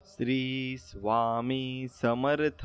श्री स्वामी समर्थ.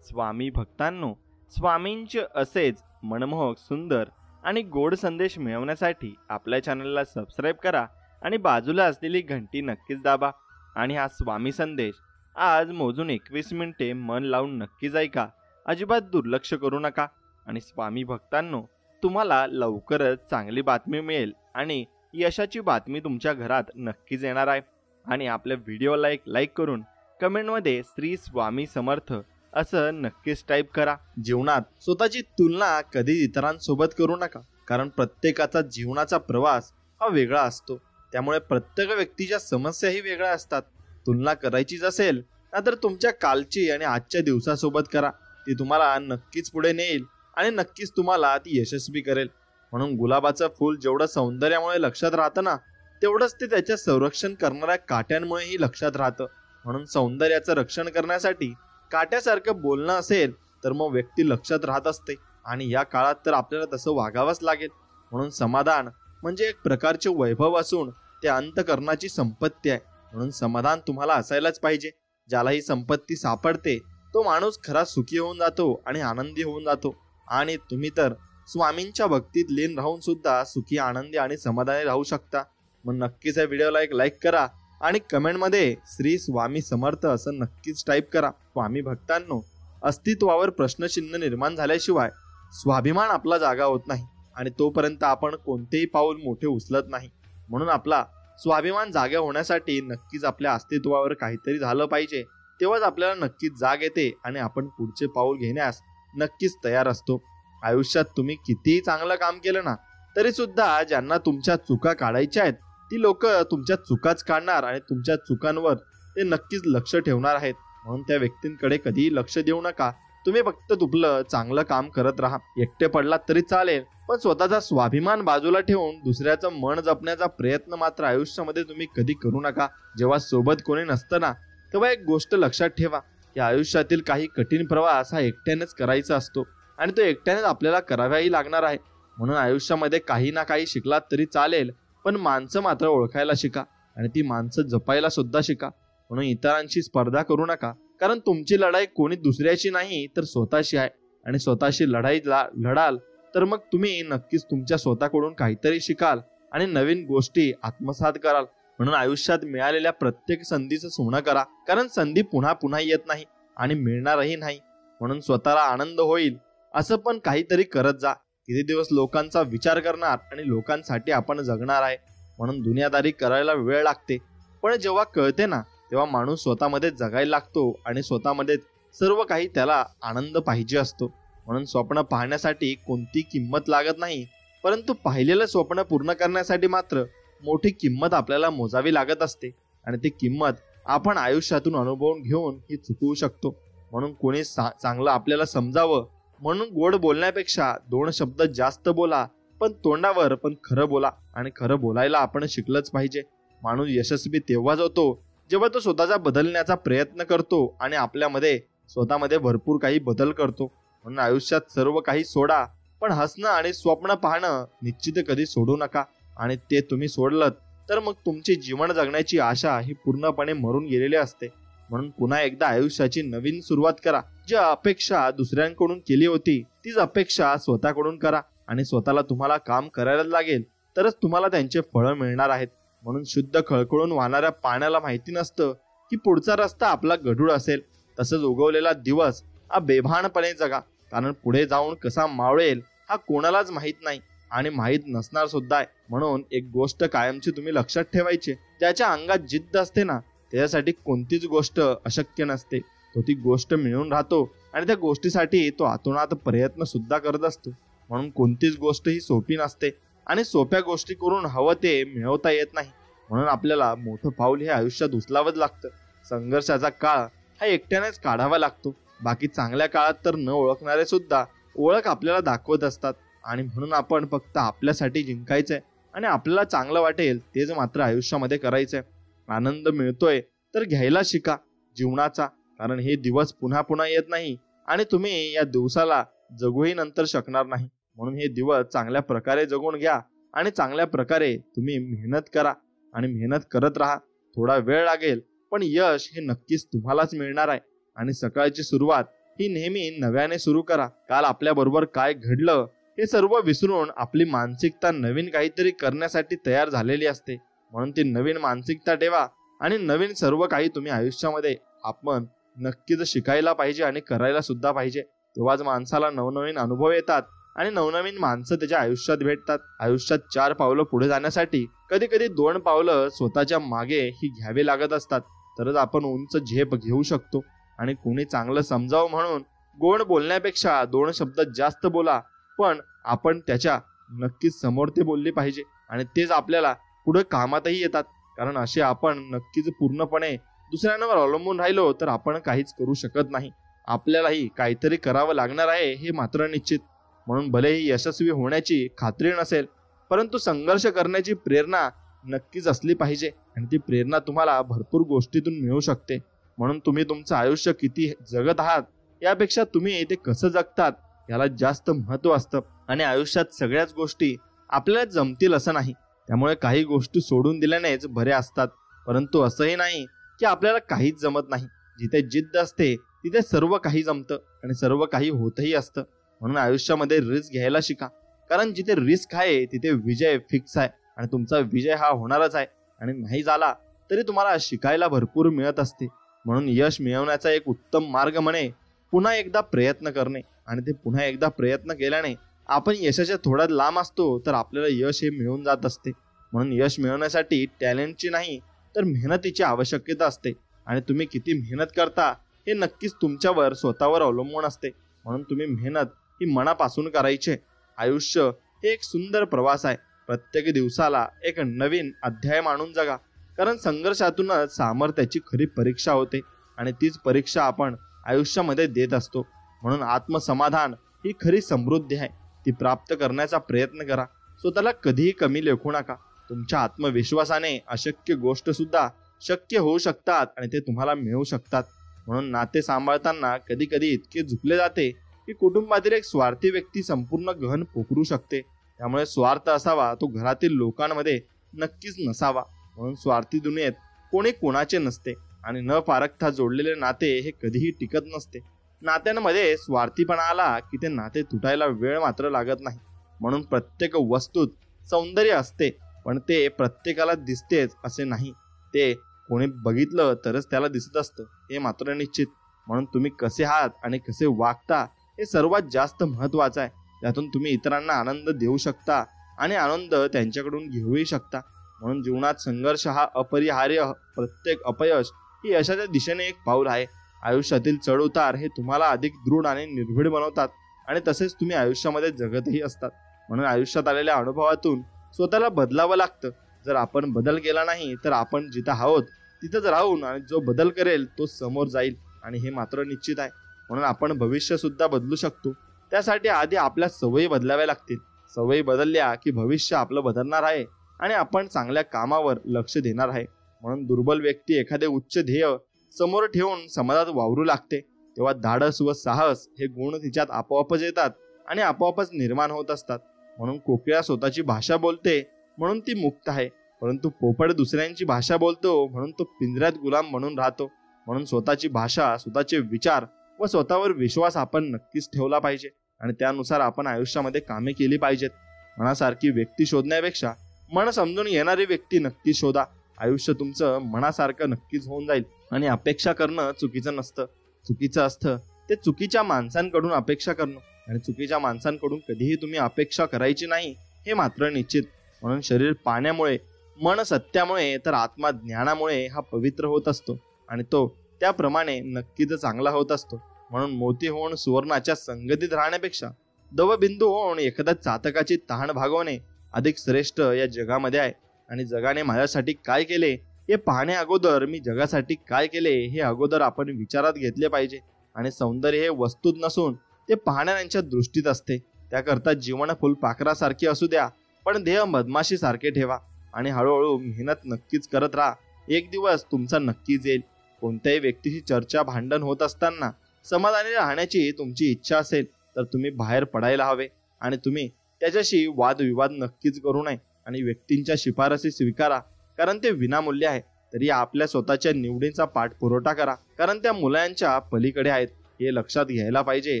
स्वामी भक्तांनो, स्वामींचे असेच मनमोहक, सुंदर आणि गोड संदेश मिळवण्यासाठी आपल्या चॅनलला सबस्क्राईब करा आणि बाजूला असलेली घंटी नक्कीच दाबा. आणि हा स्वामी संदेश आज मोजून 21 मिनिटे मन लावून नक्कीच ऐका. अजिबात दुर्लक्ष करू नका. आणि स्वामी भक्तांनो, तुम्हाला लवकरच चांगली बातमी मिळेल आणि यशाची बातमी तुमच्या घरात नक्कीच येणार आहे. आणि आपल्या व्हिडिओला एक लाईक करून कमेंटमध्ये श्री स्वामी समर्थ असं नक्कीच टाईप करा. जीवनात स्वतःची तुलना कधी इतरांसोबत करू नका, कारण प्रत्येकाचा जीवनाचा प्रवास हा वेगळा असतो. त्यामुळे प्रत्येक व्यक्तीच्या समस्याही वेगळ्या असतात. तुलना करायचीच असेल ना तर तुमच्या कालची आणि आजच्या दिवसासोबत करा. ती तुम्हाला नक्कीच पुढे नेईल आणि नक्कीच तुम्हाला ती यशस्वी करेल. म्हणून गुलाबाचं फूल जेवढं सौंदर्यामुळे लक्षात राहतं ना, तेवढंच ते त्याच्या संरक्षण करणाऱ्या काट्यांमुळेही लक्षात राहतं. म्हणून सौंदर्याचं रक्षण करण्यासाठी काट्यासारखं बोलणं असेल तर मग व्यक्ती लक्षात राहत असते. आणि या काळात तर आपल्याला तसं वागावंच लागेल. म्हणून समाधान म्हणजे एक प्रकारचे वैभव असून ते अंतःकरणाची संपत्ती आहे. म्हणून समाधान तुम्हाला असायलाच पाहिजे. ज्याला ही संपत्ती सापडते तो माणूस खरा सुखी होऊन जातो आणि आनंदी होऊन जातो. आणि तुम्ही तर स्वामींच्या भक्तीत लीन राहून सुद्धा सुखी, आनंदी आणि समाधानी राहू शकता. मग नक्कीच या व्हिडिओला एक लाईक करा आणि कमेंटमध्ये श्री स्वामी समर्थ असं नक्कीच टाईप करा. स्वामी भक्तांनो, अस्तित्वावर प्रश्नचिन्ह निर्माण झाल्याशिवाय स्वाभिमान आपला जागा होत नाही आणि तोपर्यंत आपण कोणतेही पाऊल मोठे उचलत नाही. म्हणून आपला स्वाभिमान जागा होण्यासाठी नक्कीच आपल्या अस्तित्वावर काहीतरी झालं पाहिजे. तेव्हाच आपल्याला नक्कीच जाग येते आणि आपण पुढचे पाऊल घेण्यास नक्कीच तयार असतो. आयुष्यात तुम्ही कितीही चांगलं काम केलं ना तरी सुद्धा ज्यांना तुमच्या चुका काढायच्या आहेत ती लोक तुमच्या चुकाच काढणार आणि तुमच्या चुकांवर ते नक्कीच लक्ष ठेवणार आहेत. म्हणून त्या व्यक्तींकडे कधीही लक्ष देऊ नका. तुम्ही फक्त तुपलं चांगलं काम करत राहा. एकटे पडलात तरी चालेल, पण स्वतःचा स्वाभिमान बाजूला ठेवून दुसऱ्याचं मन जपण्याचा प्रयत्न मात्र आयुष्यामध्ये तुम्ही कधी करू नका. जेव्हा सोबत कोणी नसतं ना, तेव्हा एक गोष्ट लक्षात ठेवा की आयुष्यातील काही कठीण प्रवास हा एकट्यानेच करायचा असतो आणि तो एकट्यानेच आपल्याला करावाही लागणार आहे. म्हणून आयुष्यामध्ये काही ना काही शिकलात तरी चालेल, पण माणसं मात्र ओळखायला शिका आणि ती माणसं जपायला सुद्धा शिका. म्हणून इतरांशी स्पर्धा करू नका, कारण तुमची लढाई कोणी दुसऱ्याची नाही तर स्वतःशी आहे. आणि स्वतःशी लढाई लढाल तर मग तुम्ही नक्कीच तुमच्या स्वतःकडून काहीतरी शिकाल आणि नवीन गोष्टी आत्मसात कराल. म्हणून आयुष्यात मिळालेल्या प्रत्येक संधीचं सोनं करा, कारण संधी पुन्हा पुन्हा येत नाही आणि मिळणारही नाही. म्हणून स्वतःला आनंद होईल असं पण काहीतरी करत जा. किती दिवस लोकांचा विचार करणार आणि लोकांसाठी आपण जगणार आहे. म्हणून दुनियादारी करायला वेळ लागते, पण जेव्हा कळते ना तेव्हा माणूस स्वतःमध्ये जगायला लागतो आणि स्वतःमध्ये सर्व काही त्याला आनंद पाहिजे असतो. म्हणून स्वप्न पाहण्यासाठी कोणती किंमत लागत नाही, परंतु पाहिलेलं स्वप्न पूर्ण करण्यासाठी मात्र मोठी किंमत आपल्याला मोजावी लागत असते. आणि ती किंमत आपण आयुष्यातून अनुभवून घेऊन ही चुकवू शकतो. म्हणून कोणी चांगलं आपल्याला समजावं म्हणून गोड बोलण्यापेक्षा 2 शब्द जास्त बोला, पण तोंडावर पण खरं बोला. आणि खरं बोलायला आपण शिकलंच पाहिजे. माणूस यशस्वी तेव्हाच होतो जेव्हा तो स्वतःचा बदलण्याचा प्रयत्न करतो आणि आपल्यामध्ये स्वतःमध्ये भरपूर काही बदल करतो. म्हणून आयुष्यात सर्व काही सोडा, पण हसणं आणि स्वप्न पाहणं निश्चित कधी सोडू नका. आणि ते तुम्ही सोडलत तर मग तुमची जीवन जगण्याची आशा ही पूर्णपणे मरून गेलेली असते. म्हणून पुन्हा एकदा आयुष्याची नवीन सुरुवात करा. जी अपेक्षा दुसऱ्यांकडून केली होती तीच अपेक्षा स्वतःकडून करा. आणि स्वतःला तुम्हाला काम करायला लागेल तरच तुम्हाला त्यांचे फळं मिळणार आहेत. म्हणून शुद्ध खळखळून वाहणाऱ्या पाण्याला माहिती नसतं की पुढचा रस्ता आपला गढूळ असेल. तसंच उगवलेला दिवस हा बेभानपणे जगा, कारण पुढे जाऊन कसा मावळेल हा कोणालाच माहीत नाही आणि माहीत नसणार सुद्धा आहे. म्हणून एक गोष्ट कायमची तुम्ही लक्षात ठेवायची, त्याच्या अंगात जिद्द असते ना त्याच्यासाठी कोणतीच गोष्ट अशक्य नसते. तो ती गोष्ट मिळून राहतो आणि त्या गोष्टीसाठी तो आतोनात प्रयत्न सुद्धा करत असतो. म्हणून कोणतीच गोष्ट ही सोपी नसते आणि सोप्या गोष्टी करून हवं ते मिळवता येत नाही. म्हणून आपल्याला मोठं पाऊल हे आयुष्यात उचलावंच लागतं. संघर्षाचा काळ हा एकट्यानेच काढावा लागतो. बाकी चांगल्या काळात तर न ओळखणारे सुद्धा ओळख आपल्याला दाखवत असतात. आणि म्हणून आपण फक्त आपल्यासाठी जिंकायचंय आणि आपल्याला चांगलं वाटेल तेच मात्र आयुष्यामध्ये करायचंय. आनंद मिळतोय तर घ्यायला शिका जीवनाचा, कारण हे दिवस पुन्हा पुन्हा येत नाही आणि तुम्ही या दिवसाला जगूही नंतर शकणार नाही. म्हणून हे दिवस चांगल्या प्रकारे जगून घ्या आणि चांगल्या प्रकारे तुम्ही मेहनत करा आणि मेहनत करत राहा. थोडा वेळ लागेल पण यश हे नक्कीच तुम्हालाच मिळणार आहे. आणि सकाळची सुरुवात ही नेहमी नव्याने सुरू करा. काल आपल्या बरोबर काय घडलं हे सर्व विसरून आपली मानसिकता नवीन काहीतरी करण्यासाठी तयार झालेली असते. म्हणून ती नवीन मानसिकता ठेवा आणि नवीन सर्व काही तुम्ही आयुष्यामध्ये आपण नक्कीच शिकायला पाहिजे आणि करायला सुद्धा पाहिजे. तेव्हाच माणसाला नवनवीन अनुभव येतात आणि नवनवीन माणसं त्याच्या आयुष्यात भेटतात. आयुष्यात 4 पावलं पुढे जाण्यासाठी कधी कधी 2 पावलं स्वतःच्या मागे ही घ्यावी लागत असतात. तरच आपण उंच झेप घेऊ शकतो. आणि कोणी चांगलं समजावं म्हणून गोड बोलण्यापेक्षा 2 शब्द जास्त बोला, पण आपण त्याच्या नक्कीच समोर ते बोलले पाहिजे आणि तेच आपल्याला पुढे कामातही येतात. कारण असे आपण नक्कीच पूर्णपणे दुसऱ्यांवर अवलंबून राहिलो तर आपण काहीच करू शकत नाही. आपल्यालाही काहीतरी करावं लागणार आहे हे मात्र निश्चित. म्हणून भलेही यशस्वी होण्याची खात्री नसेल, परंतु संघर्ष करण्याची प्रेरणा नक्कीच असली पाहिजे आणि ती प्रेरणा तुम्हाला भरपूर गोष्टीतून मिळू शकते. म्हणून तुम्ही तुमचं आयुष्य किती जगत आहात यापेक्षा तुम्ही ते कसं जगतात याला जास्त महत्त्व असतं. आणि आयुष्यात सगळ्याच गोष्टी आपल्याला जमतील असं नाही. त्यामुळे काही गोष्टी सोडून दिल्यानेच बरे असतात. परंतु असंही नाही की आपल्याला काहीच जमत नाही. जिथे जिद्द असते तिथे सर्व काही जमतं आणि सर्व काही होतही असतं. म्हणून आयुष्यामध्ये रिस्क घ्यायला शिका. कारण जिथे रिस्क आहे तिथे विजय फिक्स आहे आणि तुमचा विजय हा होणारच आहे. आणि नाही झाला तरी तुम्हाला शिकायला भरपूर मिळत असते. म्हणून यश मिळवण्याचा एक उत्तम मार्ग म्हणे पुन्हा एकदा प्रयत्न करणे. आणि ते पुन्हा एकदा प्रयत्न केल्याने आपण यशाच्या थोडा लांब असतो तर आपल्याला यश हे मिळून जात असते. म्हणून यश मिळवण्यासाठी टॅलेंटची नाही तर मेहनतीची आवश्यकता असते. आणि तुम्ही किती मेहनत करता हे नक्कीच तुमच्यावर स्वतःवर अवलंबून असते. म्हणून तुम्ही मेहनत ही मनापासून करायची. आयुष्य हे एक सुंदर प्रवास आहे. प्रत्येक दिवसाला एक नवीन अध्याय मानून जगा. कारण संघर्षातूनच सामर्थ्याची खरी परीक्षा होते आणि तीच परीक्षा आपण आयुष्यामध्ये देत असतो. म्हणून आत्मसमाधान ही खरी समृद्धी आहे. ती प्राप्त करण्याचा प्रयत्न करा. स्वतःला कधीही कमी लेखू नका. तुमच्या आत्मविश्वासाने अशक्य गोष्ट सुद्धा शक्य होऊ शकतात आणि ते तुम्हाला मिळू शकतात. म्हणून नाते सांभाळताना कधी कधी इतके झुकले जाते की कुटुंबातील एक स्वार्थी व्यक्ती संपूर्ण गहन पोखरू शकते. त्यामुळे स्वार्थ असावा तो घरातील लोकांमध्ये नक्कीच नसावा. म्हणून स्वार्थी दुनियेत कोणी कोणाचे नसते आणि न पारखता जोडलेले नाते हे कधीही टिकत नसते. नात्यांमध्ये स्वार्थीपणा आला की ते नाते तुटायला वेळ मात्र लागत नाही. म्हणून प्रत्येक वस्तूत सौंदर्य असते, पण ते प्रत्येकाला दिसतेच असे नाही. ते कोणी बघितलं तरच त्याला दिसत असतं हे मात्र निश्चित. म्हणून तुम्ही कसे आहात आणि कसे वागता हे सर्वात जास्त महत्त्वाचं आहे. त्यातून तुम्ही इतरांना आनंद देऊ शकता आणि आनंद त्यांच्याकडून घेऊही शकता. म्हणून जीवनात संघर्ष हा अपरिहार्य. प्रत्येक अपयश ही यशाच्या दिशेने एक पाऊल आहे. आयुष्यातील चढ उतार हे तुम्हाला अधिक दृढ आणि निर्भीड बनवतात आणि तसेच तुम्ही आयुष्यामध्ये जगतही असतात. म्हणून आयुष्यात आलेल्या अनुभवातून स्वतःला बदलावं लागतं. जर आपण बदल केला नाही तर आपण जिथं आहोत तिथंच राहून आणि जो बदल करेल तो समोर जाईल आणि हे मात्र निश्चित आहे. म्हणून आपण भविष्य सुद्धा बदलू शकतो. त्यासाठी आधी आपल्या सवयी बदलाव्या लागतील. सवयी बदलल्या की भविष्य आपलं बदलणार आहे आणि आपण चांगल्या कामावर लक्ष देणार आहे. म्हणून दुर्बल व्यक्ती एखादे उच्च ध्येय समोर ठेवून समाजात वावरू लागते तेव्हा धाडस व साहस हे गुण तिच्यात आपोआपच येतात आणि आपोआपच निर्माण होत असतात. म्हणून कोकिळा स्वतःची भाषा बोलते म्हणून ती मुक्त आहे, परंतु पोपट दुसऱ्यांची भाषा बोलतो म्हणून तो पिंजऱ्यात गुलाम म्हणून राहतो. म्हणून स्वतःची भाषा, स्वतःचे विचार व स्वतःवर विश्वास आपण नक्कीच ठेवला पाहिजे आणि त्यानुसार आपण आयुष्यामध्ये कामे केली पाहिजेत. मनासारखी व्यक्ती शोधण्यापेक्षा मन समजून येणारी व्यक्ती नक्की शोधा. आयुष्य तुमचं मनासारखं नक्कीच होऊन जाईल. आणि अपेक्षा करणं चुकीचं नसतं. चुकीचं असतं ते चुकीच्या माणसांकडून अपेक्षा करणं. आणि चुकीच्या माणसांकडून कधीही तुम्ही अपेक्षा करायची नाही हे मात्र निश्चित. म्हणून शरीर पाण्यामुळे, मन सत्यामुळे तर आत्मा ज्ञानामुळे हा पवित्र होत असतो आणि तो त्याप्रमाणे नक्कीच चांगला होत असतो. म्हणून मोती होऊन सुवर्णाच्या संगतीत राहण्यापेक्षा दवबिंदू होऊन एखाद्या चातकाची तहान भागवणे अधिक श्रेष्ठ या जगामध्ये आहे. आणि जगाने माझ्यासाठी काय केले हे पाहणे अगोदर मी जगासाठी काय केले हे अगोदर आपण विचारात घेतले पाहिजे. आणि सौंदर्य हे वस्तूत नसून ते पाहणाऱ्यांच्या दृष्टीत असते. त्याकरता जीवन फुलपाखरासारखे असू द्या, पण ध्येय मधमाशी सारखे ठेवा आणि हळूहळू मेहनत नक्कीच करत राहा. एक दिवस तुमचा नक्कीच येईल. कोणत्याही व्यक्तीशी चर्चा, भांडण होत असताना समाधानी राहण्याची तुमची इच्छा असेल तर तुम्ही बाहेर पडायला हवे आणि तुम्ही त्याच्याशी वादविवाद नक्कीच करू नये. आणि व्यक्तींच्या शिफारसी स्वीकारा, कारण ते विनामूल्य आहे. तरी आपल्या स्वतःच्या निवडींचा पाठपुरवठा करा, कारण त्या मुलांच्या पलीकडे आहेत हे लक्षात घ्यायला पाहिजे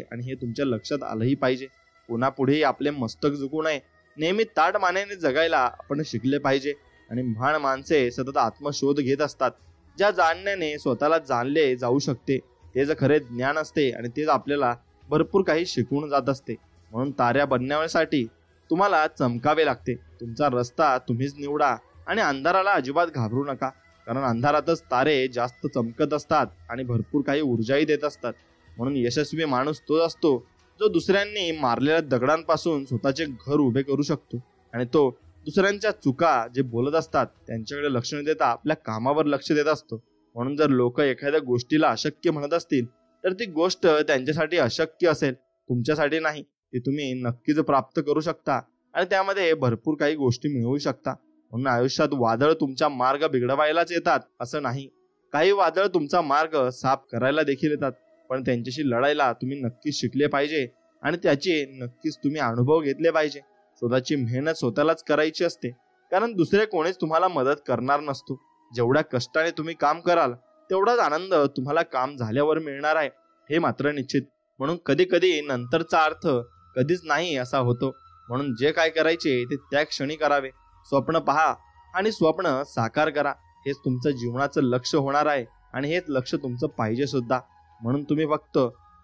आणि हे तुमच्या लक्षात आलंही पाहिजे. पुन्हा पुढेही आपले मस्तक झुकू नये. नेहमी ताठ मानेने जगायला आपण शिकले पाहिजे. आणि महान माणसे सतत आत्मशोध घेत असतात. ज्या जाणण्याने स्वतःला जाणले जाऊ शकते तेच खरे ज्ञान असते आणि तेच आपल्याला भरपूर काही शिकवून जात असते. म्हणून ताऱ्या बनण्यासाठी तुम्हाला चमकावे लागते. तुमचा रस्ता तुम्हीच निवडा आणि अंधाराला अजिबात घाबरू नका, कारण अंधारातच तारे जास्त चमकत असतात आणि भरपूर काही ऊर्जाही देत असतात. म्हणून यशस्वी माणूस तोच असतो जो दुसऱ्यांनी मारलेल्या दगडांपासून स्वतःचे घर उभे करू शकतो आणि तो दुसऱ्यांच्या चुका जे बोलत असतात त्यांच्याकडे लक्ष न देता आपल्या कामावर लक्ष देत असतो. म्हणून जर लोक एखाद्या गोष्टीला अशक्य म्हणत असतील तर ती गोष्ट त्यांच्यासाठी अशक्य असेल, तुमच्यासाठी नाही. ती तुम्ही नक्कीच प्राप्त करू शकता आणि त्यामध्ये भरपूर काही गोष्टी मिळवू शकता. म्हणून आयुष्यात वादळ तुमचा मार्ग बिघडवायलाच येतात असं नाही. काही वादळ तुमचा मार्ग साफ करायला देखील येतात, पण त्यांच्याशी लढायला तुम्ही नक्कीच शिकले पाहिजे आणि त्याचे नक्कीच तुम्ही अनुभव घेतले पाहिजे. स्वतःची मेहनत स्वतःलाच करायची असते, कारण दुसरे कोणीच तुम्हाला मदत करणार नसतो. जेवढ्या कष्टाने तुम्ही काम कराल तेवढाच आनंद तुम्हाला काम झाल्यावर मिळणार आहे हे मात्र निश्चित. म्हणून कधी कधी नंतरचा अर्थ कधीच नाही असा होतो. म्हणून जे काय करायचे ते त्या क्षणी करावे. स्वप्न पहा आणि स्वप्न साकार करा. हेच तुमचं जीवनाचं लक्ष होणार आहे आणि हेच लक्ष तुमचं पाहिजे सुद्धा. म्हणून तुम्ही फक्त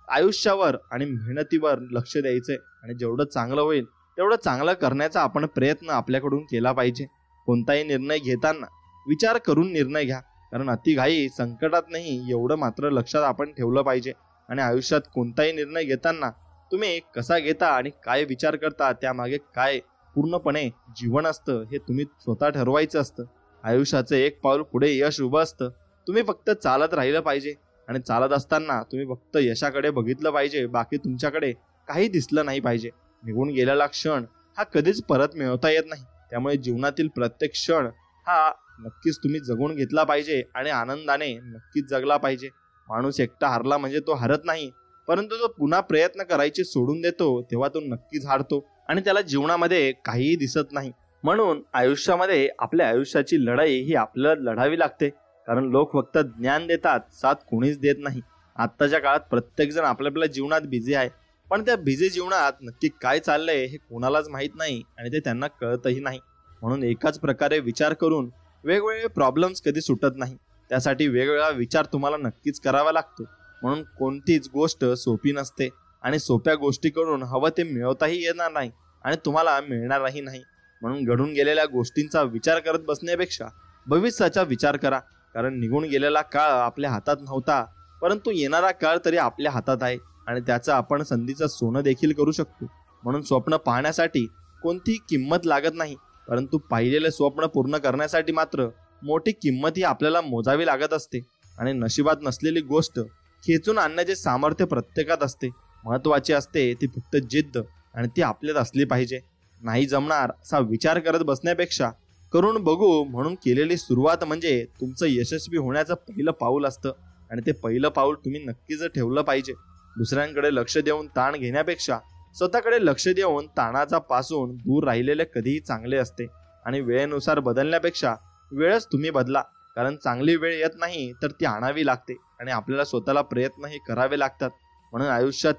आयुष्यावर आणि मेहनतीवर लक्ष द्यायचंय आणि जेवढं चांगलं होईल तेवढं चांगलं करण्याचा आपण प्रयत्न आपल्याकडून केला पाहिजे. कोणताही निर्णय घेताना विचार करून निर्णय घ्या, कारण अतिघाई संकटात नाही एवढं मात्र लक्षात आपण ठेवलं पाहिजे. आणि आयुष्यात कोणताही निर्णय घेताना तुम्ही कसा घेता आणि काय विचार करता त्यामागे काय पूर्णपणे जीवन असतं हे तुम्ही स्वतः ठरवायचं असतं. आयुष्याचं एक पाऊल पुढे यश उभं असतं. तुम्ही फक्त चालत राहिलं पाहिजे आणि चालत असताना तुम्ही फक्त यशाकडे बघितलं पाहिजे, बाकी तुमच्याकडे काही दिसलं नाही पाहिजे. निघून गेलेला क्षण हा कधीच परत मिळवता येत नाही, त्यामुळे जीवनातील प्रत्येक क्षण हा नक्कीच तुम्ही जगून घेतला पाहिजे आणि आनंदाने नक्कीच जगला पाहिजे. माणूस एकटा हारला म्हणजे तो हरत नाही, परंतु तो पुन्हा प्रयत्न करायचे सोडून देतो तेव्हा तो नक्कीच हारतो आणि त्याला जीवनामध्ये काहीही दिसत नाही. म्हणून आयुष्यामध्ये आपल्या आयुष्याची लढाई ही आपल्याला लढावी लागते, कारण लोक फक्त ज्ञान देतात, साथ कोणीच देत नाही. आत्ताच्या काळात प्रत्येक जण आपल्या आपल्या जीवनात बिझी आहे, पण त्या बिझी जीवनात नक्की काय चाललंय हे कोणालाच माहीत नाही आणि ते त्यांना कळतही नाही. म्हणून एकाच प्रकारे विचार करून वेगवेगळे प्रॉब्लेम्स कधी सुटत नाही. त्यासाठी वेगवेगळा विचार तुम्हाला नक्कीच करावा लागतो. म्हणून कोणतीच गोष्ट सोपी नसते आणि सोप्या गोष्टीकडून हवं ते मिळवताही येणार नाही आणि तुम्हाला मिळणारही नाही. म्हणून घडून गेलेल्या गोष्टींचा विचार करत बसण्यापेक्षा भविष्याचा विचार करा, कारण निघून गेलेला काळ आपल्या हातात नव्हता, परंतु येणारा काळ तरी आपल्या हातात आहे आणि त्याचं आपण संधीचं सोनं देखील करू शकतो. म्हणून स्वप्न पाहण्यासाठी कोणतीही किंमत लागत नाही, परंतु पाहिलेले स्वप्न पूर्ण करण्यासाठी मात्र मोठी किंमत ही आपल्याला मोजावी लागत असते. आणि नशिबात नसलेली गोष्ट खेचून आणण्याचे सामर्थ्य प्रत्येकात असते. महत्वाची असते ती फक्त जिद्द आणि ती आपल्यात असली पाहिजे. नाही जमणार असा विचार करत बसण्यापेक्षा करून बघू म्हणून केलेली सुरुवात म्हणजे तुमचं यशस्वी होण्याचं पहिलं पाऊल असतं आणि ते पहिलं पाऊल तुम्ही नक्कीच ठेवलं पाहिजे. दुसऱ्यांकडे लक्ष देऊन ताण घेण्यापेक्षा स्वतःकडे लक्ष देऊन ताणाचा पासून दूर राहिलेले कधीही चांगले असते. आणि वेळेनुसार बदलण्यापेक्षा वेळच तुम्ही बदला, कारण चांगली वेळ येत नाही तर ती आणावी लागते आणि आपल्याला स्वतःला प्रयत्न हे करावे लागतात. म्हणून आयुष्यात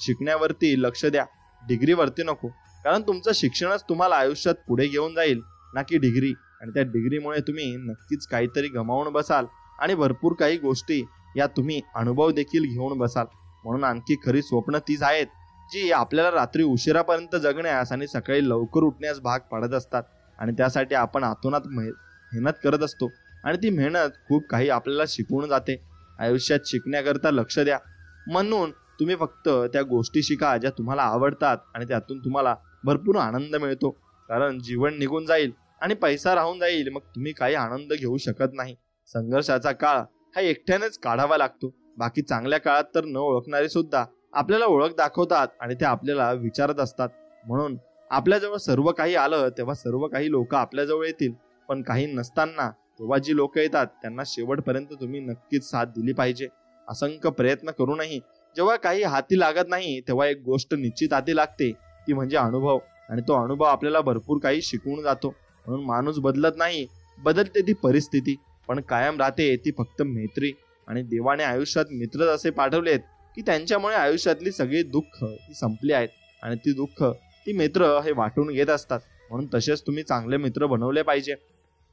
शिकण्यावरती लक्ष द्या, डिग्रीवरती नको, कारण तुमचं शिक्षणच तुम्हाला आयुष्यात पुढे घेऊन जाईल ना की डिग्री. आणि त्या डिग्रीमुळे तुम्ही नक्कीच काहीतरी गमावून बसाल आणि भरपूर काही गोष्टी या तुम्ही अनुभव देखील घेऊन बसाल. म्हणून आणखी खरी स्वप्न तीच आहेत जी आपल्याला रात्री उशिरापर्यंत जगण्यास आणि सकाळी लवकर उठण्यास भाग पाडत असतात. आणि त्यासाठी आपण आतोनात मेहनत करत असतो आणि ती मेहनत खूप काही आपल्याला शिकवून जाते. आयुष्यात शिकण्याकरता लक्ष द्या, म्हणून तुम्ही फक्त त्या गोष्टी शिका ज्या तुम्हाला आवडतात आणि त्यातून तुम्हाला भरपूर आनंद मिळतो. कारण जीवन निघून जाईल आणि पैसा राहून जाईल, मग तुम्ही काही आनंद घेऊ शकत नाही. संघर्षाचा काळ हा एकट्यानेच काढावा लागतो. बाकी चांगल्या काळात तर न ओळखणारे सुद्धा आपल्याला ओळख दाखवतात आणि ते आपल्याला विचारत असतात. म्हणून आपल्याजवळ सर्व काही आलं तेव्हा सर्व काही लोक आपल्याजवळ येतील, पण काही नसताना तेव्हा जी लोक येतात त्यांना शेवटपर्यंत तुम्ही नक्कीच साथ दिली पाहिजे. असंख्य प्रयत्न करूनही जेव्हा काही हाती लागत नाही तेव्हा एक गोष्ट निश्चित हाती लागते, ती म्हणजे अनुभव. आणि तो अनुभव आपल्याला भरपूर काही शिकवून जातो. म्हणून माणूस बदलत नाही, बदलते ती परिस्थिती. पण कायम राहते ती फक्त मैत्री. आणि देवाने आयुष्यात मित्रच असे पाठवलेत की त्यांच्यामुळे आयुष्यातली सगळी दुःख ही संपली आहेत. आणि ती दुःख ती मित्र हे वाटून घेत असतात. म्हणून तसेच तुम्ही चांगले मित्र बनवले पाहिजे.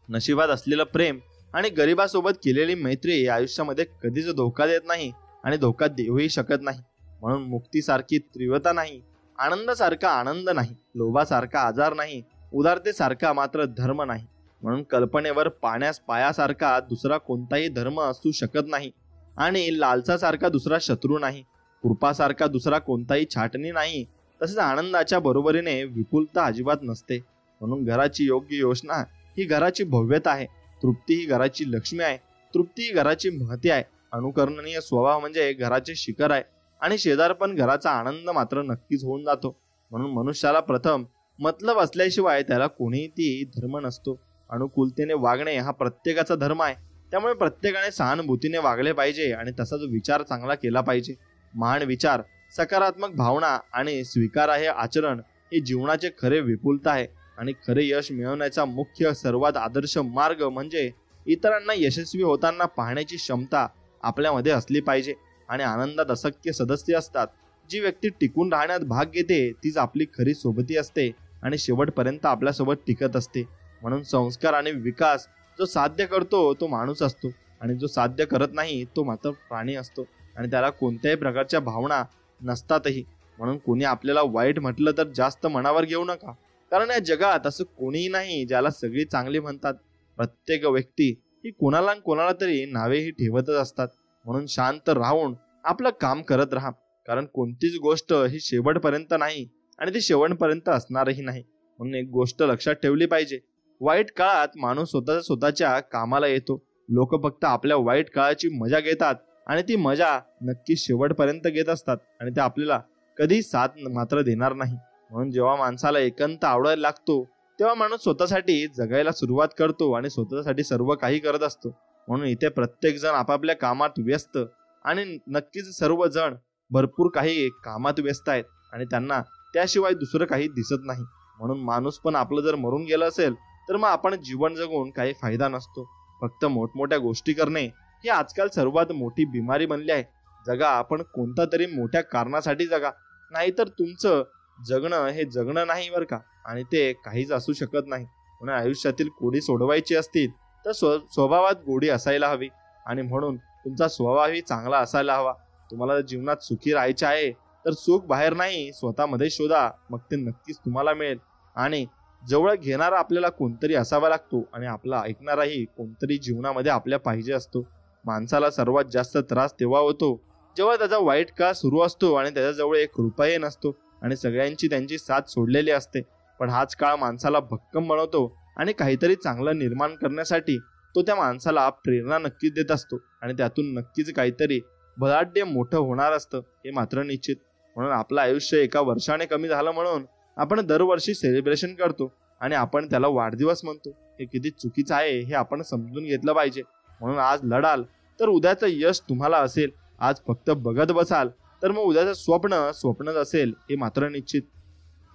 नशिबात असलेलं प्रेम आणि गरिबासोबत केलेली मैत्री आयुष्यामध्ये कधीच धोका देत नाही आणि धोका देऊही शकत नाही. म्हणून मुक्तीसारखी तीव्रता नाही, आनंदासारखा आनंद नाही, लोभासारखा आजार नाही, उदारतेसारखा मात्र धर्म नाही. म्हणून कल्पनेवर पाण्यास पायासारखा दुसरा कोणताही धर्म असू शकत नाही आणि लालसासारखा दुसरा शत्रू नाही, कृपासारखा दुसरा कोणताही छाटणी नाही. तसेच आनंदाच्या बरोबरीने विपुलता अजिबात नसते. म्हणून घराची योग्य योजना ही घराची भव्यता आहे. तृप्ती ही घराची लक्ष्मी आहे. तृप्ती ही घराची महती आहे. अनुकरणीय स्वभाव म्हणजे घराचे शिखर आहे आणि शेजारपण घराचा आनंद मात्र नक्कीच होऊन जातो. म्हणून मनुष्याला प्रथम मतलब असल्याशिवाय त्याला कोणीही धर्म नसतो. अनुकूलतेने वागणे हा प्रत्येकाचा धर्म आहे. त्यामुळे प्रत्येकाने सहानुभूतीने वागले पाहिजे आणि तसाच विचार चांगला केला पाहिजे. महान विचार, सकारात्मक भावना आणि स्वीकार हे आचरण हे जीवनाचे खरे विपुलता आहे. आणि खरे यश मिळवण्याचा मुख्य सर्वात आदर्श मार्ग म्हणजे इतरांना यशस्वी होताना पाहण्याची क्षमता आपल्यामध्ये असली पाहिजे. आणि आनंदात असंख्य सदस्य असतात. जी व्यक्ती टिकून राहण्यात भाग घेते तीच आपली खरी सोबती असते आणि शेवटपर्यंत आपल्यासोबत टिकत असते. म्हणून संस्कार आणि विकास जो साध्य करतो तो माणूस असतो आणि जो साध्य करत नाही तो मात्र प्राणी असतो आणि त्याला कोणत्याही प्रकारच्या भावना नसतातही. म्हणून कोणी आपल्याला वाईट म्हटलं तर जास्त मनावर घेऊ नका, कारण या जगात असं कोणीही नाही ज्याला सगळी चांगली म्हणतात. प्रत्येक व्यक्ती ही कोणाला तरी नावेही ठेवतच असतात. म्हणून शांत राहून आपलं काम करत राहा, कारण कोणतीच गोष्ट ही शेवटपर्यंत नाही आणि ती शेवटपर्यंत असणारही नाही. म्हणून एक गोष्ट लक्षात ठेवली पाहिजे, वाईट काळात माणूस स्वतःच्या कामाला येतो. लोक फक्त आपल्या वाईट काळाची मजा घेतात आणि ती मजा नक्की शेवटपर्यंत घेत असतात आणि ते आपल्याला कधी साथ मात्र देणार नाही. म्हणून जेव्हा माणसाला एकांत आवडायला लागतो तेव्हा माणूस स्वतःसाठी जगायला सुरुवात करतो आणि स्वतःसाठी सर्व काही करत असतो. म्हणून इथे प्रत्येक जण आपापल्या कामात व्यस्त आणि नक्कीच सर्वजण भरपूर काही कामात व्यस्त आहेत आणि त्यांना त्याशिवाय दुसरं काही दिसत नाही. म्हणून माणूस पण आपलं जर मरून गेलं असेल तर मग आपण जीवन जगून काही फायदा नसतो. फक्त मोठमोठ्या गोष्टी करणे ही आजकाल सर्वात मोठी बिमारी बनली आहे. जगा आपण कोणता तरी मोठ्या कारणासाठी जगा, नाहीतर तुमचं जगणं हे जगणं नाही बरं का, आणि ते काहीच असू शकत नाही. म्हणून आयुष्यातील कोडी सोडवायची असतील तर स्वभावात गोडी असायला हवी आणि म्हणून तुमचा स्वभावही चांगला असायला हवा. तुम्हाला जीवनात सुखी राहायचे आहे तर सुख बाहेर नाही स्वतःमध्ये शोधा, मग ते नक्कीच तुम्हाला मिळेल. आणि जवळ घेणारा आपल्याला कोणतरी असावा लागतो आणि आपला ऐकणाराही कोणतरी जीवनामध्ये आपल्या पाहिजे असतो. माणसाला सर्वात जास्त त्रास तेव्हा होतो जेव्हा त्याचा वाईट काळ सुरू असतो आणि त्याच्याजवळ एक रुपयाही नसतो आणि सगळ्यांची त्यांची साथ सोडलेली असते. पण हाच काळ माणसाला भक्कम बनवतो आणि काहीतरी चांगलं निर्माण करण्यासाठी तो त्या माणसाला प्रेरणा नक्कीच देत असतो आणि त्यातून नक्कीच काहीतरी भलाढ्य मोठं होणार असतं, हे मात्र निश्चित. म्हणून आपलं आयुष्य एका वर्षाने कमी झालं म्हणून आपण दरवर्षी सेलिब्रेशन करतो आणि आपण त्याला वाढदिवस म्हणतो. हे किती चुकीचं आहे हे आपण समजून घेतलं पाहिजे. म्हणून आज लढाल तर उद्याचं यश तुम्हाला असेल. आज फक्त बघत बसाल तर मग उद्याचं स्वप्नच असेल, हे मात्र निश्चित.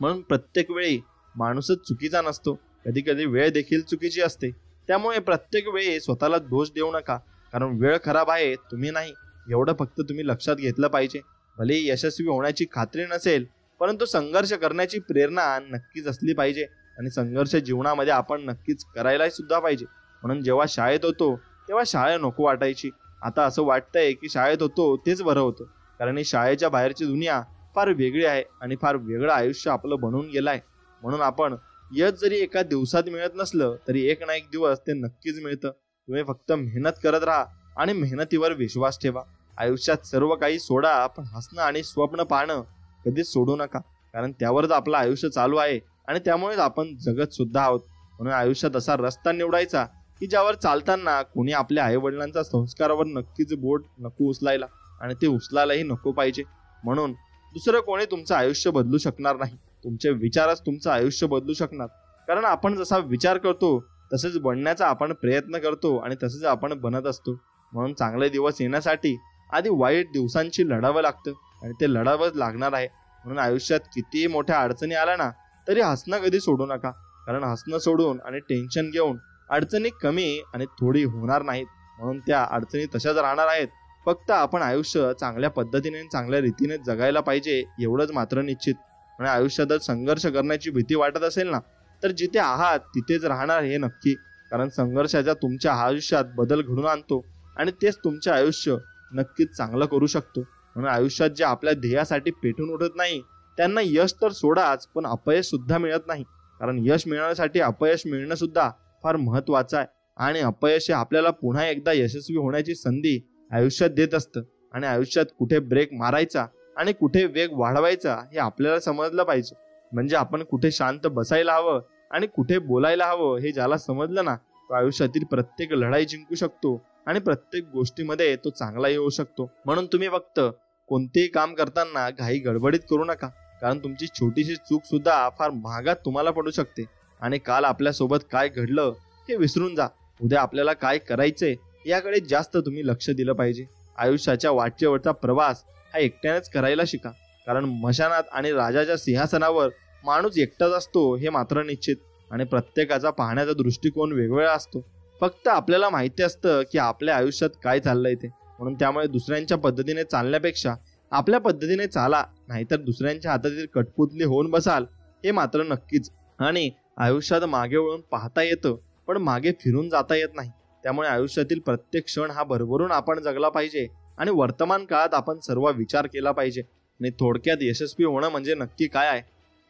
म्हणून प्रत्येक वेळी माणूसच चुकीचा नसतो, कधी कधी वेळ देखील चुकीची असते. त्यामुळे प्रत्येक वेळी स्वतःला दोष देऊ नका, कारण वेळ खराब आहे, तुम्ही नाही. एवढं फक्त तुम्ही लक्षात घेतलं पाहिजे. भले यशस्वी होण्याची खात्री नसेल परंतु संघर्ष करण्याची प्रेरणा नक्कीच असली पाहिजे आणि संघर्ष जीवनामध्ये आपण नक्कीच करायला सुद्धा पाहिजे. म्हणून जेव्हा शाळेत होतो तेव्हा शाळा नको वाटायची. आता असं वाटतंय की शाळेत होतो तेच बरं होतं, कारण ही शाळेच्या बाहेरची दुनिया फार वेगळी आहे आणि फार वेगळं आयुष्य आपलं बनवून गेलं आहे. म्हणून आपण यश जरी एका दिवसात मिळत नसलं तरी एक ना एक दिवस ते नक्कीच मिळतं. तुम्ही फक्त मेहनत करत राहा आणि मेहनतीवर विश्वास ठेवा. आयुष्यात सर्व काही सोडा, पण हसणं आणि स्वप्न पाहणं कधीच सोडू नका, कारण त्यावरच आपलं आयुष्य चालू आहे आणि त्यामुळेच आपण जगत सुद्धा आहोत. म्हणून आयुष्यात असा रस्ता निवडायचा की ज्यावर चालताना कोणी आपल्या आई वडिलांच्या संस्कारावर नक्कीच बोट नको उचलायला आणि ते उचलायलाही नको पाहिजे. म्हणून दुसरं कोणी तुमचं आयुष्य बदलू शकणार नाही, तुमचे विचारच तुमचं आयुष्य बदलू शकणार. कारण आपण जसा विचार करतो तसेच बनण्याचा आपण प्रयत्न करतो आणि तसेच आपण बनत असतो. म्हणून चांगले दिवस येण्यासाठी आधी वाईट दिवसांची लढावं लागतं आणि ते लढावंच लागणार आहे. म्हणून आयुष्यात कितीही मोठ्या अडचणी आल्या ना तरी हसणं कधी सोडू नका, कारण हसणं सोडून आणि टेन्शन घेऊन अडचणी कमी आणि थोडी होणार नाहीत, म्हणून त्या अडचणी तशाच राहणार आहेत. फक्त आपण आयुष्य चांगल्या पद्धतीने आणि चांगल्या रीतीने जगायला पाहिजे, एवढंच मात्र निश्चित. आणि आयुष्यात संघर्ष करण्याची भीती वाटत असेल ना, तर जिथे आहात तिथेच राहणार हे नक्की. कारण संघर्षाचा तुमच्या आयुष्यात बदल घडून आणतो आणि तेच तुमचे आयुष्य नक्कीच चांगलं करू शकतो. म्हणून आयुष्यात जे आपल्या ध्येयासाठी पेटून उठत नाही त्यांना यश तर सोडाच, पण अपयश सुद्धा मिळत नाही. कारण यश मिळवण्यासाठी अपयश मिळणं सुद्धा फार महत्वाचं आहे. आणि अपयश हे आपल्याला पुन्हा एकदा यशस्वी होण्याची संधी आयुष्यात देत असतं. आणि आयुष्यात कुठे ब्रेक मारायचा आणि कुठे वेग वाढवायचा हे आपल्याला समजलं पाहिजे. म्हणजे आपण कुठे शांत बसायला हवं आणि कुठे बोलायला हवं हे ज्याला समजलं ना, तो आयुष्यातील प्रत्येक लढाई जिंकू शकतो आणि प्रत्येक गोष्टीमध्ये तो चांगलाही होऊ शकतो. म्हणून तुम्ही फक्त कोणतेही काम करताना घाई गडबडीत करू नका. कारण तुमची छोटीशी चूक सुद्धा फार महागात तुम्हाला पडू शकते. आणि काल आपल्यासोबत काय घडलं हे विसरून जा. उद्या आपल्याला काय करायचंय याकडे जास्त तुम्ही लक्ष दिलं पाहिजे. आयुष्याच्या वाटेवरचा प्रवास हा एकट्यानेच करायला शिका. कारण मशानात आणि राजाच्या सिंहासनावर माणूस एकटाच असतो हे मात्र निश्चित. आणि प्रत्येकाचा पाहण्याचा दृष्टिकोन वेगवेगळा असतो. फक्त आपल्याला माहिती असतं की आपल्या आयुष्यात काय चाललंय ते. म्हणून त्यामुळे दुसऱ्यांच्या पद्धतीने चालण्यापेक्षा आपल्या पद्धतीने चाला, नाहीतर दुसऱ्यांच्या हातातील कठपुतली होऊन बसाल हे मात्र नक्कीच. आणि आयुष्यात मागे वळून पाहता येतं, पण मागे फिरून जाता येत नाही. त्यामुळे आयुष्यातील प्रत्येक क्षण हा भरभरून आपण जगला पाहिजे आणि वर्तमान काळात आपण सर्व विचार केला पाहिजे. आणि थोडक्यात यशस्वी होणं म्हणजे नक्की काय आहे,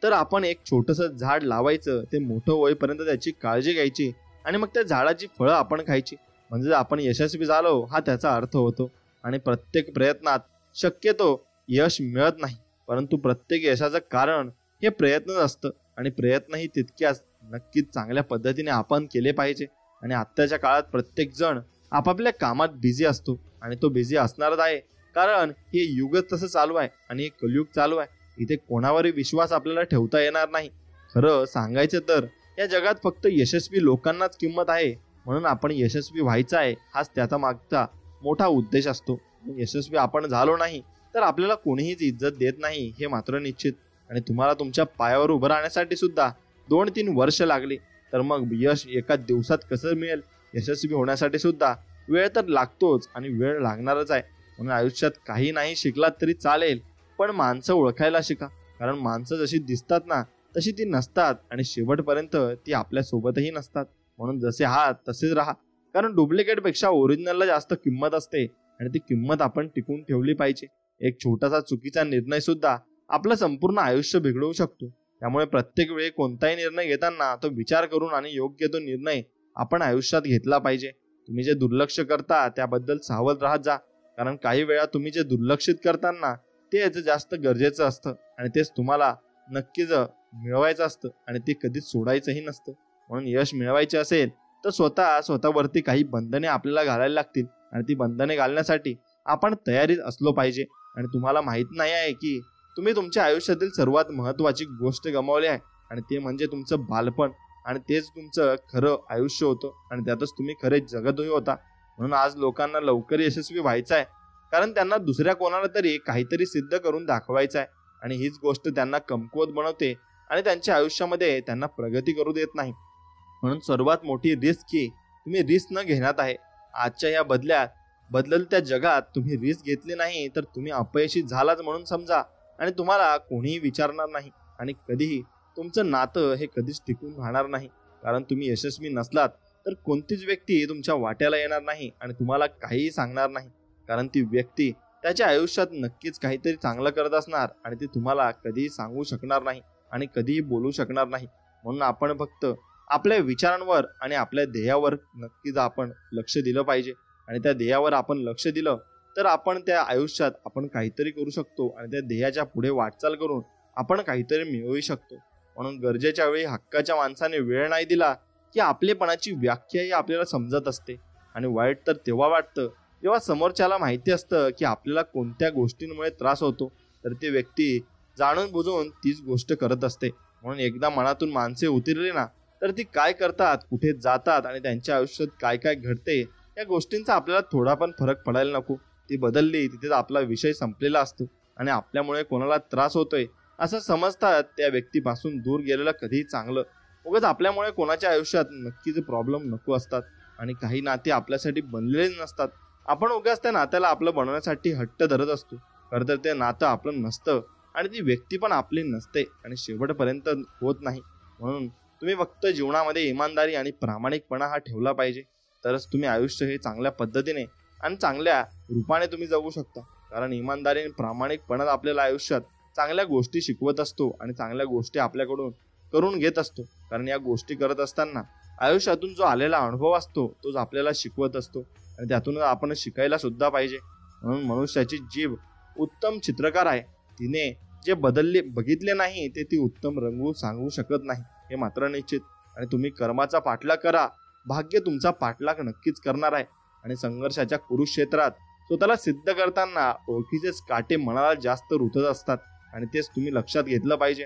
तर आपण एक छोटंसं झाड लावायचं, ते मोठं होईपर्यंत त्याची काळजी घ्यायची आणि मग त्या झाडाची फळं आपण खायची. म्हणजे आपण यशस्वी झालो हा त्याचा अर्थ होतो. आणि प्रत्येक प्रयत्नात शक्यतो यश मिळत नाही, परंतु प्रत्येक यशाचं कारण हे प्रयत्नच असतं. आणि प्रयत्नही तितक्याच नक्कीच चांगल्या पद्धतीने आपण केले पाहिजे. आणि आत्ताच्या काळात प्रत्येक जण आपापल्या कामात बिझी असतो आणि तो बिझी असणारच आहे. कारण हे युगच तसं चालू आहे आणि हे कलियुग चालू आहे. इथे कोणावरही विश्वास आपल्याला ठेवता येणार नाही. खरं सांगायचं तर या जगात फक्त यशस्वी लोकांनाच किंमत आहे. म्हणून आपण यशस्वी व्हायचं आहे हाच त्याचा मागचा मोठा उद्देश असतो. यशस्वी आपण झालो नाही तर आपल्याला कोणीहीच इज्जत देत नाही हे मात्र निश्चित. आणि तुम्हाला तुमच्या पायावर उभं राहण्यासाठी सुद्धा 2-3 वर्ष लागली, तर मग यश एका दिवसात कसं मिळेल? यशस्वी होण्यासाठी सुद्धा वेळ तर लागतोच आणि वेळ लागणारच आहे. म्हणून आयुष्यात काही नाही शिकलात तरी चालेल, पण माणसं ओळखायला शिका. कारण माणसं जशी दिसतात ना तशी ती नसतात आणि शेवटपर्यंत ती आपल्या सोबतही नसतात. म्हणून जसे आहात तसेच राहा. कारण डुप्लिकेट पेक्षा ओरिजिनलला जास्त किंमत असते आणि ती किंमत आपण टिकून ठेवली पाहिजे. एक छोटासा चुकीचा निर्णय सुद्धा आपलं संपूर्ण आयुष्य बिघडवू शकतो. त्यामुळे प्रत्येक वेळी कोणताही निर्णय घेताना तो विचार करून आणि योग्य तो निर्णय आपण आयुष्यात घेतला पाहिजे. तुम्ही जे दुर्लक्ष करता त्याबद्दल सावध राहत जा. कारण काही वेळा तुम्ही जे दुर्लक्षित करताना तेच जास्त गरजेचं असतं आणि तेच तुम्हाला नक्कीच मिळवायचं असतं आणि ते कधीच सोडायचंही नसतं. म्हणून यश मिळवायचे असेल तर स्वतःवरती काही बंधने आपल्याला घालायला लागतील आणि ती बंधने घालण्यासाठी आपण तयारीत असलो पाहिजे. आणि तुम्हाला माहित नाही आहे की तुम्ही तुमच्या आयुष्यातील सर्वात महत्त्वाची गोष्ट गमावली आहे आणि ते म्हणजे तुमचं बालपण. आणि तेच तुमचं खरं आयुष्य होतं आणि त्यातच तुम्ही खरे जगतही होता. म्हणून आज लोकांना लवकर यशस्वी व्हायचं आहे, कारण त्यांना दुसऱ्या कोणाला तरी काहीतरी सिद्ध करून दाखवायचं आहे. आणि हीच गोष्ट त्यांना कमकुवत बनवते आणि त्यांच्या आयुष्यामध्ये त्यांना प्रगती करू देत नाही. म्हणून सर्वात मोठी रिस्क ही तुम्ही रिस्क न घेण्यात आहे. आजच्या या बदलत्या जगात तुम्ही रिस्क घेतली नाही तर तुम्ही अपयशी झालाच म्हणून समजा आणि तुम्हाला कोणीही विचारणार नाही. आणि कधीही तुमचं नातं हे कधीच टिकून राहणार नाही. कारण तुम्ही यशस्वी नसलात तर कोणतीच व्यक्ती तुमच्या वाट्याला येणार नाही आणि तुम्हाला काहीही सांगणार नाही. कारण ती व्यक्ती त्याच्या आयुष्यात नक्कीच काहीतरी चांगलं करत असणार आणि ते तुम्हाला कधीही सांगू शकणार नाही आणि कधीही बोलू शकणार नाही. म्हणून आपण फक्त आपल्या विचारांवर आणि आपल्या ध्येयावर नक्कीच आपण लक्ष दिलं पाहिजे. आणि त्या ध्येयावर आपण लक्ष दिलं तर आपण त्या आयुष्यात आपण काहीतरी करू शकतो आणि त्या ध्येयाच्या पुढे वाटचाल करून आपण काहीतरी मिळवू शकतो. म्हणून गरजेच्या वेळी हक्काच्या माणसाने वेळ नाही दिला की आपलेपणाची व्याख्याही आपल्याला समजत असते. आणि वाईट तर तेव्हा वाटतं जेव्हा समोरच्याला माहिती असतं की आपल्याला कोणत्या गोष्टींमुळे त्रास होतो, तर ती व्यक्ती जाणून बुजून तीच गोष्ट करत असते. म्हणून एकदा मनातून माणसे उतरली ना तर ती काय करतात, कुठे जातात आणि त्यांच्या आयुष्यात काय काय घडते या गोष्टींचा आपल्याला थोडा पण फरक पडायला नको. ती बदलली तिथेच आपला विषय संपलेला असतो आणि आपल्यामुळे कोणाला त्रास होतोय असं समजतात त्या व्यक्तीपासून दूर गेलेलं कधीही चांगलं. उगाच आपल्यामुळे कोणाच्या आयुष्यात नक्कीच प्रॉब्लेम नको असतात आणि काही नाते आपल्यासाठी बनलेले नसतात. आपण उगाच त्या नात्याला आपलं बनवण्यासाठी हट्ट धरत असतो. खरं तर ते नातं आपलं नसतं आणि ती व्यक्ती पण आपली नसते आणि शेवटपर्यंत होत नाही. म्हणून तुम्ही फक्त जीवनामध्ये इमानदारी आणि प्रामाणिकपणा हा ठेवला पाहिजे. तरच तुम्ही आयुष्य हे चांगल्या पद्धतीने आणि चांगल्या रूपाने तुम्ही जगू शकता. कारण इमानदारी आणि प्रामाणिकपणा आपल्याला आयुष्यात चांगल्या गोष्टी शिकवत असतो आणि चांगल्या गोष्टी आपल्याकडून करून घेत असतो. कारण या गोष्टी करत असताना आयुष्यातून जो आलेला अनुभव असतो तोच आपल्याला शिकवत असतो आणि त्यातून आपण शिकायला सुद्धा पाहिजे. म्हणून मनुष्याची जीभ उत्तम चित्रकार आहे. तिने जे बघितले नाही ते ती उत्तम रंगवून सांगू शकत नाही, हे मात्र निश्चित. आणि तुम्ही कर्माचा पाठलाग करा, भाग्य तुमचा पाठलाग नक्कीच करणार आहे. आणि संघर्षाच्या कुरुक्षेत्रात स्वतःला सिद्ध करताना ओळखीचेच काटे मनाला जास्त रुतत असतात आणि तेच तुम्ही लक्षात घेतलं पाहिजे.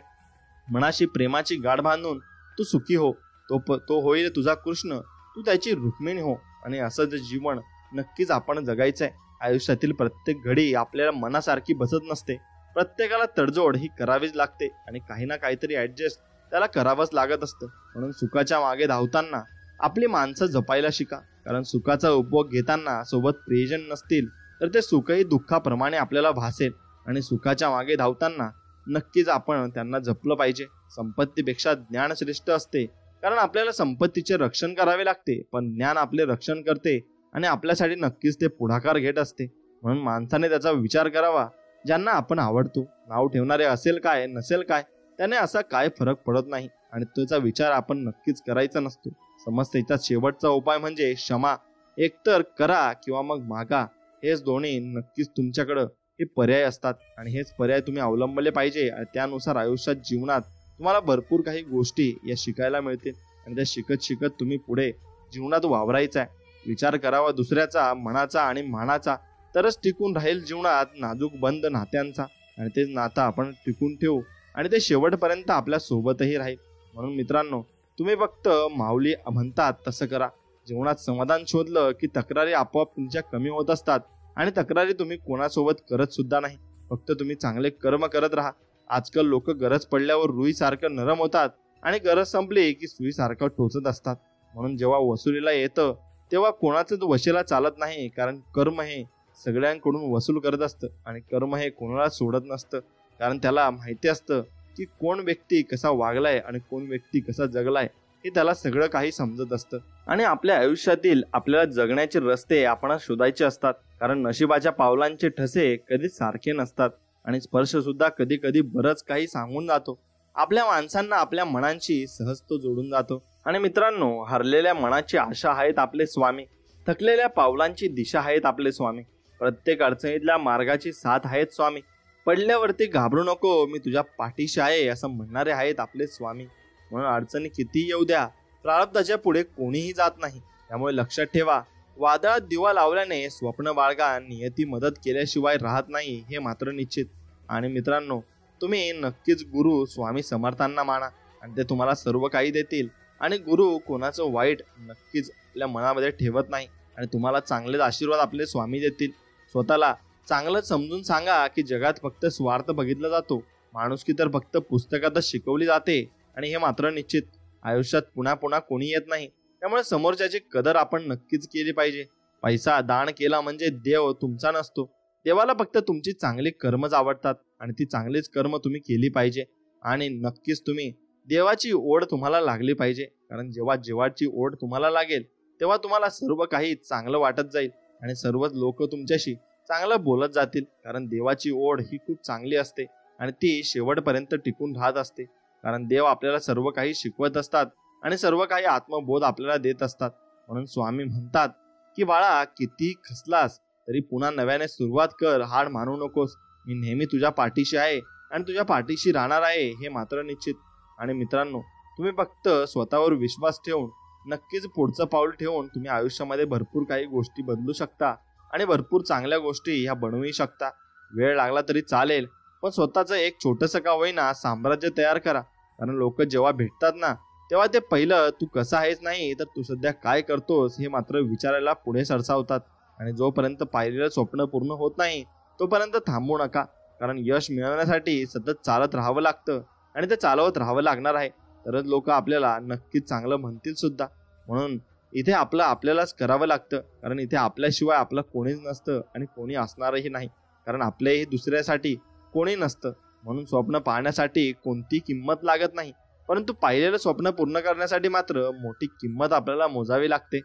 मनाशी प्रेमाची गाठ बांधून तू सुखी हो, तो होईल तुझा कृष्ण, तू त्याची रुक्मिणी हो. आणि असं जे जीवन नक्कीच आपण जगायचं आहे. आयुष्यातील प्रत्येक घडी आपल्याला मनासारखी बसत नसते. प्रत्येकाला तडजोड ही करावीच लागते आणि काही ना काहीतरी ऍडजस्ट त्याला करावंच लागत असतं. म्हणून सुखाच्या मागे धावताना आपली माणसं जपायला शिका. कारण सुखाचा उपभोग घेताना सोबत प्रियजन नसतील तर ते सुखही दुःखाप्रमाणे आपल्याला भासेल. आणि सुखाच्या मागे धावताना नक्कीच आपण त्यांना जपलं पाहिजे. संपत्तीपेक्षा ज्ञान श्रेष्ठ असते. कारण आपल्याला संपत्तीचे रक्षण करावे लागते, पण ज्ञान आपले रक्षण करते आणि आपल्यासाठी नक्कीच ते पुढाकार घेत असते. म्हणून माणसाने त्याचा विचार करावा. ज्यांना आपण आवडतो, नाव ठेवणारे असेल काय नसेल काय, त्याने असा काय फरक पडत नाही आणि त्याचा विचार आपण नक्कीच करायचा नसतो. समस्येचा शेवटचा उपाय म्हणजे क्षमा. एकतर करा किंवा मग मागा. हेच दोन्ही नक्कीच तुमच्याकडं हे पर्याय असतात आणि हेच पर्याय तुम्ही अवलंबले पाहिजे. आणि त्यानुसार आयुष्यात जीवनात तुम्हाला भरपूर काही गोष्टी या शिकायला मिळतील आणि त्या शिकत शिकत तुम्ही पुढे जीवनात वावरायचं आहे. विचार करावा दुसऱ्याचा, मनाचा आणि मानाचा, तरच टिकून राहील जीवनात नाजूक बंद नात्यांचा. आणि तेच नातं आपण टिकून ठेवू आणि ते शेवटपर्यंत आपल्या सोबतही राहील. म्हणून मित्रांनो, तुम्ही फक्त माऊली म्हणतात तसं करा. जीवनात समाधान शोधलं की तक्रारी आपोआप तुमच्या कमी होत असतात आणि तक्रारी तुम्ही कोणासोबत करत सुद्धा नाही. फक्त तुम्ही चांगले कर्म करत राहा. आजकाल लोक गरज पडल्यावर रुईसारखं नरम होतात आणि गरज संपली की सुईसारखं टोचत असतात. म्हणून जेव्हा वसुलीला येतं तेव्हा कोणाचंच वशीला चालत नाही. कारण कर्म हे सगळ्यांकडून वसूल करत असतं आणि कर्म हे कोणाला सोडत नसतं. कारण त्याला माहिती असतं की कोण व्यक्ती कसा वागलाय आणि कोण व्यक्ती कसा जगलाय हे त्याला सगळं काही समजत असतं. आणि आपल्या आयुष्यातील आपल्याला जगण्याचे रस्ते आपण शोधायचे असतात. कारण नशिबाच्या पावलांचे ठसे कधी सारखे नसतात आणि स्पर्श सुद्धा कधी कधी बरंच काही सांगून जातो. आपल्या माणसांना आपल्या मनांशी सहज तो जोडून जातो. आणि मित्रांनो, हरलेल्या मनाची आशा आहेत आपले स्वामी, थकलेल्या पावलांची दिशा आहेत आपले स्वामी, प्रत्येक अडचणीतल्या मार्गाची साथ आहेत स्वामी, पडल्यावरती घाबरू नको मी तुझ्या पाठीशी आहे असं म्हणणारे आहेत आपले स्वामी. म्हणून अडचणी किती येऊ द्या, प्रारब्धाच्या पुढे कोणीही जात नाही. त्यामुळे लक्षात ठेवा, वादळात दिवा लावल्याने स्वप्न बाळगा, नियती मदत केल्याशिवाय राहत नाही, हे मात्र निश्चित. आणि मित्रांनो, तुम्ही नक्कीच गुरु स्वामी समर्थांना माना आणि ते तुम्हाला सर्व काही देतील. आणि गुरु कोणाचं वाईट नक्कीच आपल्या मनामध्ये ठेवत नाही आणि तुम्हाला चांगलेच आशीर्वाद आपले स्वामी देतील. स्वतःला चांगलं समजून सांगा की जगात फक्त स्वार्थ बघितला जातो, माणुसकी तर फक्त पुस्तकातच शिकवली जाते. आणि हे मात्र निश्चित, आयुष्यात पुन्हा पुन्हा कोणी येत नाही. त्यामुळे समोरच्याची कदर आपण नक्कीच केली पाहिजे. पैसा दान केला म्हणजे देव तुमचा नसतो. देवाला फक्त तुमची चांगली कर्मच आवडतात आणि ती चांगलीच कर्म तुम्ही केली पाहिजे. आणि नक्कीच तुम्ही देवाची ओढ तुम्हाला लागली पाहिजे. कारण जेव्हा देवाची ओढ तुम्हाला लागेल तेव्हा तुम्हाला सर्व काही चांगलं वाटत जाईल आणि सर्वच लोक तुमच्याशी चांगलं बोलत जातील. कारण देवाची ओढ ही खूप चांगली असते आणि ती शेवटपर्यंत टिकून राहत असते. कारण देव आपल्याला सर्व काही शिकवत असतात आणि सर्व काही आत्मबोध आपल्याला देत असतात. म्हणून स्वामी म्हणतात की बाळा, किती खचलास तरी पुन्हा नव्याने सुरुवात कर, हार मानू नकोस. मी नेहमी तुझ्या पाठीशी आहे आणि तुझ्या पाठीशी राहणार आहे, हे मात्र निश्चित. आणि मित्रांनो, तुम्ही फक्त स्वतःवर विश्वास ठेवून नक्कीच पुढचं पाऊल ठेवून तुम्ही आयुष्यामध्ये भरपूर काही गोष्टी बदलू शकता आणि भरपूर चांगल्या गोष्टी ह्या बनवू शकता. वेळ लागला तरी चालेल, पण स्वतःचं एक छोटंसं का होईना साम्राज्य तयार करा. कारण लोक जेव्हा भेटतात ना, तेव्हा ते पहिलं तू कसा आहेस नाही तर तू सध्या काय करतोस हे मात्र विचारायला पुढे सरसावतात. आणि जोपर्यंत पाहिलेलं स्वप्न पूर्ण होत नाही तोपर्यंत थांबू नका. कारण यश मिळवण्यासाठी सतत चालत राहावं लागतं आणि ते चालवत राहावं लागणार आहे. तरच लोक आपल्याला नक्कीच चांगलं म्हणतील सुद्धा. म्हणून इथे आपल्यालाच करावं लागतं, कारण इथे आपल्याशिवाय आपलं कोणीच नसतं आणि कोणी असणारही नाही, कारण आपल्याही दुसऱ्यासाठी कोणी नसतं. म्हणून स्वप्न पाहण्यासाठी कोणती किंमत लागत नाही, परंतु पाहिलेलं स्वप्न पूर्ण करण्यासाठी मात्र मोठी किंमत आपल्याला मोजावी लागते.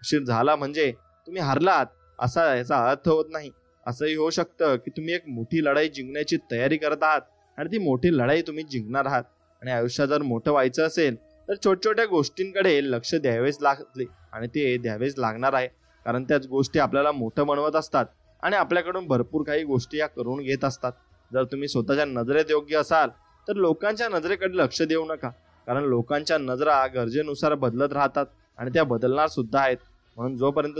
उशीर झाला म्हणजे तुम्ही हरलात असा याचा अर्थ होत नाही. असंही होऊ शकतं की तुम्ही एक मोठी लढाई जिंकण्याची तयारी करत आहात आणि ती मोठी लढाई तुम्ही जिंकणार आहात. आणि आयुष्यात जर मोठं व्हायचं असेल तर छोट्या गोष्टींकडे लक्ष द्यावेच लागले आणि ते द्यावेच लागणार आहे, कारण त्याच गोष्टी आपल्याला मोठं बनवत असतात आणि आपल्याकडून भरपूर काही गोष्टी या करून घेत असतात. जर तुम्ही स्वतःच्या नजरेत योग्य असाल तर लोकांच्या नजरेकडे लक्ष देऊ नका, कारण लोकांच्या नजरा गरजेनुसार बदलत राहतात आणि त्या बदलणार सुद्धा आहेत. म्हणून जोपर्यंत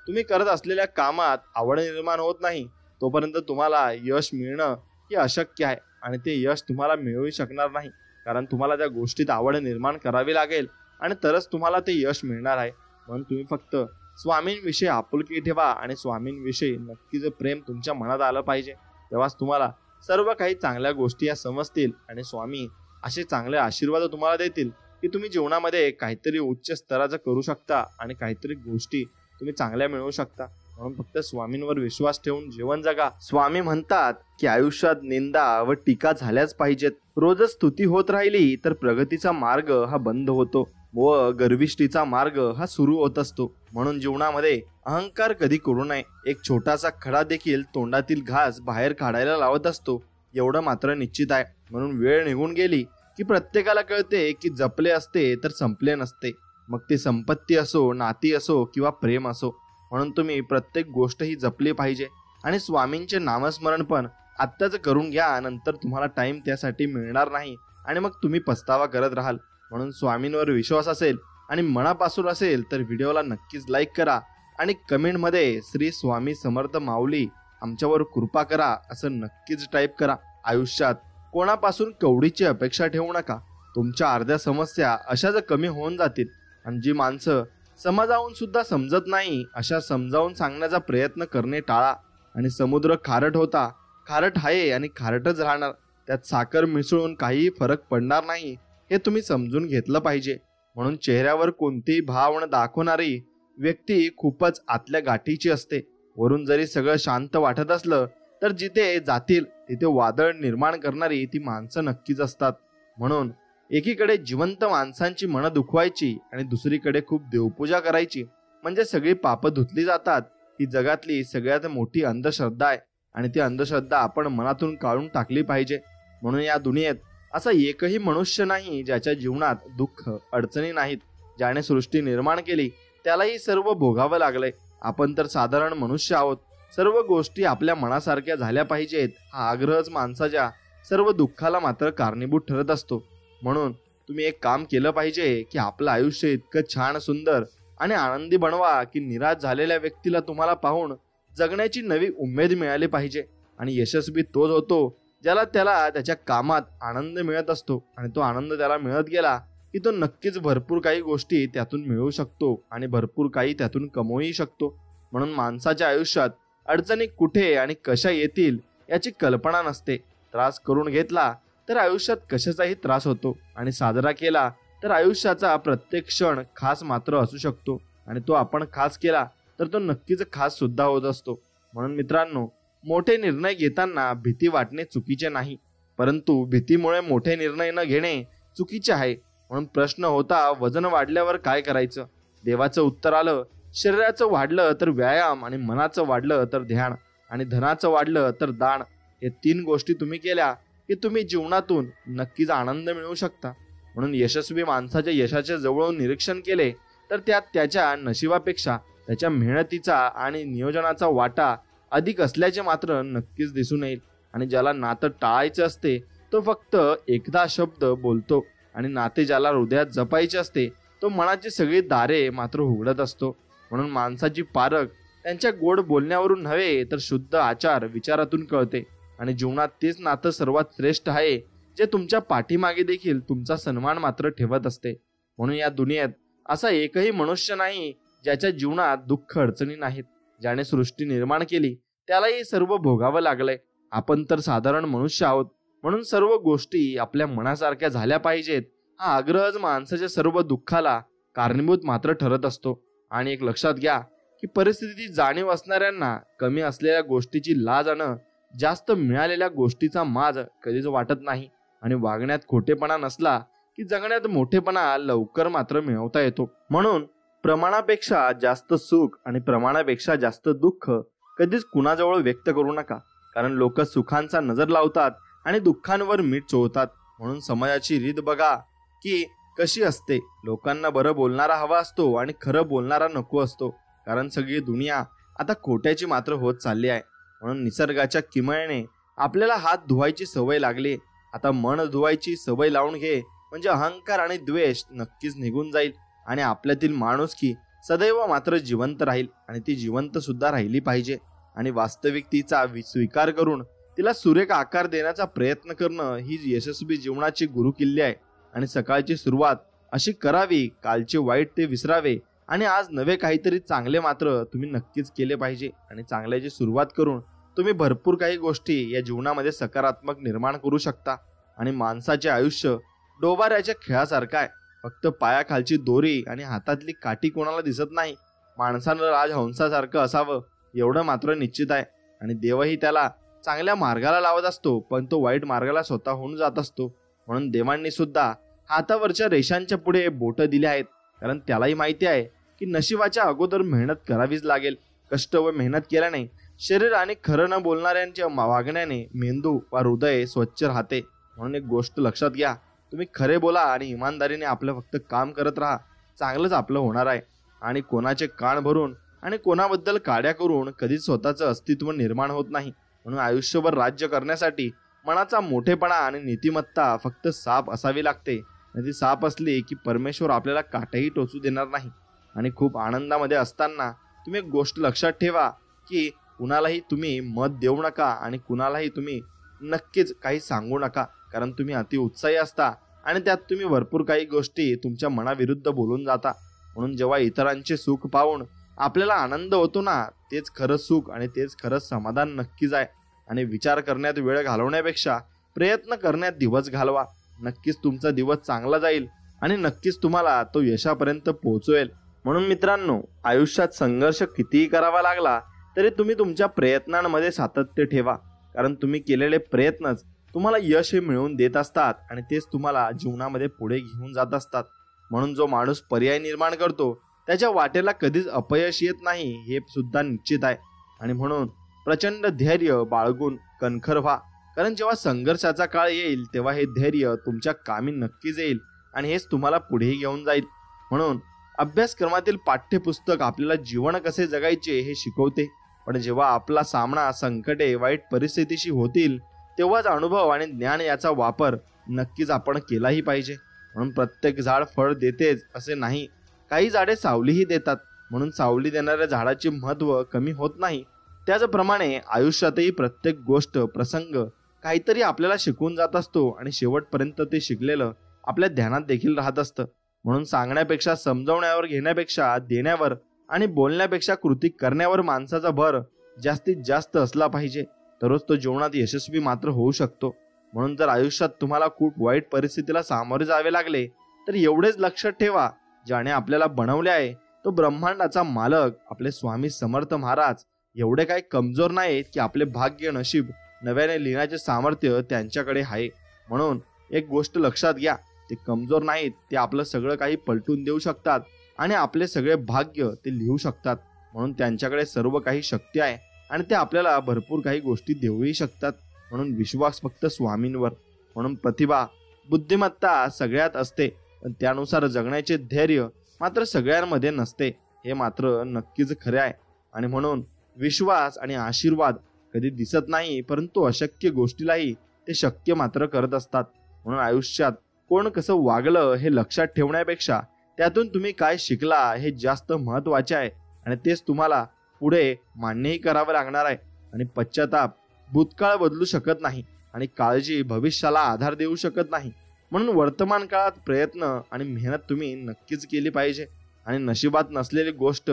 तुम्ही करत असलेल्या कामात आवड निर्माण होत नाही तोपर्यंत तुम्हाला यश मिळणं हे अशक्य आहे आणि ते यश तुम्हाला मिळू शकणार नाही, कारण तुम्हाला त्या गोष्टीत आवड निर्माण करावी लागेल आणि तरच तुम्हाला ते यश मिळणार आहे. म्हणून तुम्ही फक्त स्वामींविषयी आपुलकी ठेवा आणि स्वामींविषयी नक्कीच प्रेम तुमच्या मनात आलं पाहिजे. तेव्हाच तुम्हाला सर्व काही चांगल्या गोष्टी या समजतील आणि स्वामी असे चांगले आशीर्वाद तुम्हाला देतील की तुम्ही जीवनामध्ये काहीतरी उच्च स्तराचं करू शकता आणि काहीतरी गोष्टी तुम्ही चांगल्या मिळवू शकता. म्हणून फक्त स्वामींवर विश्वास ठेवून जीवन जगा. स्वामी म्हणतात की आयुष्यात निंदा व टीका झाल्याच पाहिजेत. रोजच स्तुती होत राहिली तर प्रगतीचा मार्ग हा बंद होतो व गर्विष्ठीचा मार्ग हा सुरू होत असतो. म्हणून जीवनामध्ये अहंकार कधी करू नये. एक छोटासा खडा देखील तोंडातील घास बाहेर काढायला लावत असतो, एवढं मात्र निश्चित आहे. म्हणून वेळ निघून गेली की प्रत्येकाला कळते की जपले असते तर संपले नसते, मग ती संपत्ती असो, नाती असो किंवा प्रेम असो. म्हणून तुम्ही प्रत्येक गोष्ट ही जपली पाहिजे आणि स्वामींचे नामस्मरण पण आत्ताच करून घ्या, नंतर तुम्हाला टाइम त्यासाठी मिळणार नाही आणि मग तुम्ही पस्तावा करत राहाल. म्हणून स्वामींवर विश्वास असेल आणि मनापासून असेल तर व्हिडिओला नक्कीच लाईक करा आणि कमेंटमध्ये श्री स्वामी समर्थ माऊली आमच्यावर कृपा करा असं नक्कीच टाईप करा. आयुष्यात कोणापासून कवडीची अपेक्षा ठेवू नका. तुमच्या अर्ध्या समस्या अशाच कमी होऊन जातील आणि जी माणसं समजावून सुद्धा समजत नाही अशा समजावून सांगण्याचा प्रयत्न करणे टाळा. आणि समुद्र खारट होता, खारट आहे आणि खारटच राहणार, त्यात साखर मिसळून काही फरक पडणार नाही हे तुम्ही समजून घेतलं पाहिजे. म्हणून चेहऱ्यावर कोणतीही भावना दाखवणारी व्यक्ती खूपच आतल्या गाठीची असते. वरून जरी सगळं शांत वाटत असलं तर जिथे जातील तिथे वादळ निर्माण करणारी ती माणसं नक्कीच असतात. म्हणून एकीकडे जिवंत माणसांची मनं दुखवायची आणि दुसरीकडे खूप देवपूजा करायची म्हणजे सगळी पापं धुतली जातात. ही जगातली सगळ्यात मोठी अंधश्रद्धा आहे आणि ती अंधश्रद्धा आपण मनातून काढून टाकली पाहिजे. म्हणून या दुनियेत असा एकही मनुष्य नाही ज्याच्या जीवनात दुःख अडचणी नाहीत. ज्याने सृष्टी निर्माण केली त्यालाही सर्व भोगावं लागलंय. आपण तर साधारण मनुष्य आहोत. सर्व गोष्टी आपल्या मनासारख्या झाल्या पाहिजेत हा आग्रहच माणसाच्या सर्व दुःखाला मात्र कारणीभूत ठरत असतो. म्हणून तुम्ही एक काम केलं पाहिजे की आपलं आयुष्य इतकं छान, सुंदर आणि आनंदी बनवा की निराश झालेल्या व्यक्तीला तुम्हाला पाहून जगण्याची नवी उमेद मिळाली पाहिजे. आणि यशस्वी तोच होतो ज्याला त्याच्या कामात आनंद मिळत असतो आणि तो आनंद त्याला मिळत गेला की तो नक्कीच भरपूर काही गोष्टी त्यातून मिळवू शकतो आणि भरपूर काही त्यातून कमवूही शकतो. म्हणून माणसाच्या आयुष्यात अडचणी कुठे आणि कशा येतील याची कल्पना नसते. त्रास करून घेतला तर आयुष्यात कशाचाही त्रास होतो आणि साजरा केला तर आयुष्याचा प्रत्येक क्षण खास मात्र असू शकतो आणि तो आपण खास केला तर तो नक्कीच खास सुद्धा होत असतो. म्हणून मित्रांनो, मोठे निर्णय घेताना भीती वाटणे चुकीचे नाही, परंतु भीतीमुळे मोठे निर्णय न घेणे चुकीचे आहे. म्हणून प्रश्न होता, वजन वाढल्यावर काय करायचं? देवाचं उत्तर आलं, शरीराचं वाढलं तर व्यायाम आणि मनाचं वाढलं तर ध्यान आणि धनाचं वाढलं तर दान. हे 3 गोष्टी तुम्ही केल्या की तुम्ही जीवनातून नक्कीच आनंद मिळवू शकता. म्हणून यशस्वी माणसाच्या यशाचे जवळून निरीक्षण केले तर त्यात त्याच्या नशिबापेक्षा त्याच्या मेहनतीचा आणि नियोजनाचा वाटा अधिक असल्याचे मात्र नक्कीच दिसून येईल. आणि ज्याला नातं टाळायचं असते तो फक्त एकदा शब्द बोलतो आणि नाते ज्याला हृदयात जपायचे असते तो मनाची सगळी दारे मात्र उघडत असतो. म्हणून माणसाची पारख त्यांच्या गोड बोलण्यावरून नव्हे तर शुद्ध आचार विचारातून कळते. आणि जीवनात तेच नातं सर्वात श्रेष्ठ आहे जे तुमच्या पाठीमागे देखील तुमचा सन्मान मात्र ठेवत असते. म्हणून या दुनियेत असा एकही मनुष्य नाही ज्याच्या जीवनात दुःख अडचणी नाहीत. ज्याने सृष्टी निर्माण केली त्यालाही सर्व भोगावं लागलंय. आपण तर साधारण मनुष्य आहोत. म्हणून सर्व गोष्टी आपल्या मनासारख्या झाल्या पाहिजेत हा आग्रहच माणसाच्या सर्व दुःखाला कारणीभूत मात्र ठरत असतो. आणि एक लक्षात घ्या की परिस्थितीची जाणीव असणाऱ्यांना कमी असलेल्या गोष्टीची लाज आणि जास्त मिळालेल्या गोष्टीचा माज कधीच वाटत नाही. आणि वागण्यात खोटेपणा नसला की जगण्यात मोठेपणा लवकर मात्र मिळवता येतो. म्हणून प्रमाणापेक्षा जास्त सुख आणि प्रमाणापेक्षा जास्त दुःख कधीच कुणाजवळ व्यक्त करू नका. कारण लोक सुखांचा नजर लावतात आणि दुःखांवर मीठ चोळतात. म्हणून समाजाची रीत बघा की कशी असते. लोकांना बरं बोलणारा हवा असतो आणि खरं बोलणारा नको असतो. कारण सगळी दुनिया आता खोट्याची मात्र होत चालली आहे. म्हणून निसर्गाच्या किमयाने आपल्याला हात धुवायची सवय लागली. आता मन धुवायची सवय लावून घे, म्हणजे अहंकार आणि द्वेष नक्कीच निघून जाईल आणि आपल्यातील माणुसकी सदैव मात्र जिवंत राहील. आणि ती जिवंत सुद्धा राहिली पाहिजे. आणि वास्तविकतेचा स्वीकार करून तिला सुरेख आकार देण्याचा प्रयत्न करणं ही यशस्वी जीवनाची गुरुकिल्ली आहे. आणि सकाळची सुरुवात अशी करावी, कालचे वाईट ते विसरावे आणि आज नवे काहीतरी चांगले मात्र तुम्ही नक्कीच केले पाहिजे. आणि चांगल्याची सुरुवात करून तुम्ही भरपूर काही गोष्टी या जीवनामध्ये सकारात्मक निर्माण करू शकता. आणि माणसाचे आयुष्य डोबाऱ्याच्या खेळासारखं आहे. फक्त पायाखालची दोरी आणि हातातली काठी कोणाला दिसत नाही. माणसानं राजहंसासारखं असावं एवढं मात्र निश्चित आहे. आणि देवही त्याला चांगल्या मार्गाला लावत असतो, पण तो वाईट मार्गाला स्वतःहून जात असतो. म्हणून देवांनी सुद्धा हातावरच्या रेषांच्या पुढे बोट दिले आहेत. कारण त्यालाही माहिती आहे की नशिबाच्या अगोदर मेहनत करावीच लागेल. कष्ट व मेहनत केल्याने शरीर आणि खरं न बोलणाऱ्यांच्या वागण्याने मेंदू वा हृदय स्वच्छ राहते. म्हणून एक गोष्ट लक्षात घ्या, तुम्ही खरे बोला आणि इमानदारीने आपलं फक्त काम करत राहा, चांगलंच आपलं होणार आहे. आणि कोणाचे कान भरून आणि कोणाबद्दल काड्या करून कधीच स्वतःचं अस्तित्व निर्माण होत नाही. म्हणून आयुष्यभर राज्य करण्यासाठी मनाचा मोठेपणा आणि नीतिमत्ता फक्त साफ असावी लागते. ती साफ असली की परमेश्वर आपल्याला काटेही टोचू देणार नाही. आणि खूप आनंदामध्ये असताना तुम्ही एक गोष्ट लक्षात ठेवा की कुणालाही तुम्ही मत देऊ नका आणि कुणालाही तुम्ही नक्कीच काही सांगू नका. कारण तुम्ही अति उत्साही असता आणि त्यात तुम्ही भरपूर काही गोष्टी तुमच्या मनाविरुद्ध बोलून जाता. म्हणून जेव्हा इतरांचे सुख पाहून आपल्याला आनंद होतो ना, तेच खरं सुख आणि तेच खरं समाधान नक्कीच आहे. आणि विचार करण्यात वेळ घालवण्यापेक्षा प्रयत्न करण्यात दिवस घालवा. नक्कीच तुमचा दिवस चांगला जाईल आणि नक्कीच तुम्हाला तो यशापर्यंत पोहोचवेल. म्हणून मित्रांनो, आयुष्यात संघर्ष कितीही करावा लागला तरी तुम्ही तुमच्या प्रयत्नांमध्ये सातत्य ठेवा. कारण तुम्ही केलेले प्रयत्नच तुम्हाला यश हे मिळवून देत असतात आणि तेच तुम्हाला जीवनामध्ये पुढे घेऊन जात असतात. म्हणून जो माणूस पर्याय निर्माण करतो त्याच्या वाटेला कधीच अपयश येत नाही, हे सुद्धा निश्चित आहे. आणि म्हणून प्रचंड धैर्य बाळगून कणखर व्हा. कारण जेव्हा संघर्षाचा काळ येईल तेव्हा हे धैर्य तुमच्या कामी नक्कीच येईल आणि हेच तुम्हाला पुढेही घेऊन जाईल. म्हणून अभ्यासक्रमातील पाठ्यपुस्तक आपल्याला जीवन कसे जगायचे हे शिकवते, पण जेव्हा आपला सामना संकटे वाईट परिस्थितीशी होतील तेव्हाच अनुभव आणि ज्ञान याचा वापर नक्कीच आपण केलाही पाहिजे. म्हणून प्रत्येक झाड फळ देतेच असे नाही, काही झाडे सावलीही देतात. म्हणून सावली देणाऱ्या झाडाचे महत्त्व कमी होत नाही. त्याचप्रमाणे आयुष्यातही प्रत्येक गोष्ट प्रसंग काहीतरी आपल्याला शिकवून जात असतो आणि शेवटपर्यंत ते शिकलेलं आपल्या ध्यानात देखील राहत असतं. म्हणून सांगण्यापेक्षा समजावण्यावर, घेण्यापेक्षा देण्यावर आणि बोलण्यापेक्षा कृती करण्यावर माणसाचा भर जास्तीत जास्त असला पाहिजे, तरच तो जीवनात यशस्वी मात्र होऊ शकतो. म्हणून जर आयुष्यात तुम्हाला खूप वाईट परिस्थितीला सामोरे जावे लागले तर एवढेच लक्षात ठेवा, ज्याने आपल्याला बनवले आहे तो ब्रह्मांडाचा मालक आपले स्वामी समर्थ महाराज एवढे काही कमजोर नाहीत की आपले भाग्य नशीब नव्याने लिहिण्याचे सामर्थ्य त्यांच्याकडे आहे. म्हणून एक गोष्ट लक्षात घ्या, ते कमजोर नाहीत, ते आपलं सगळं काही पलटून देऊ शकतात आणि आपले सगळे भाग्य ते लिहू शकतात. म्हणून त्यांच्याकडे सर्व काही शक्ती आहे आणि ते आपल्याला भरपूर काही गोष्टी देऊही शकतात. म्हणून विश्वास फक्त स्वामींवर. म्हणून प्रतिभा, बुद्धिमत्ता सगळ्यात असते, पण त्यानुसार जगण्याचे धैर्य मात्र सगळ्यांमध्ये नसते, हे मात्र नक्कीच खरे आहे. आणि म्हणून विश्वास आणि आशीर्वाद कधी दिसत नाही, परंतु अशक्य गोष्टीलाही ते शक्य मात्र करत असतात. म्हणून आयुष्यात कोण कसं वागलं हे लक्षात ठेवण्यापेक्षा त्यातून तुम्ही काय शिकला हे जास्त महत्त्वाचे आहे आणि तेच तुम्हाला पुढे मान्यही करावं लागणार आहे. आणि पश्चाताप भूतकाळ बदलू शकत नाही आणि काळजी भविष्याला आधार देऊ शकत नाही. म्हणून वर्तमान काळात प्रयत्न आणि मेहनत तुम्ही नक्कीच केली पाहिजे. आणि नशिबात नसलेली गोष्ट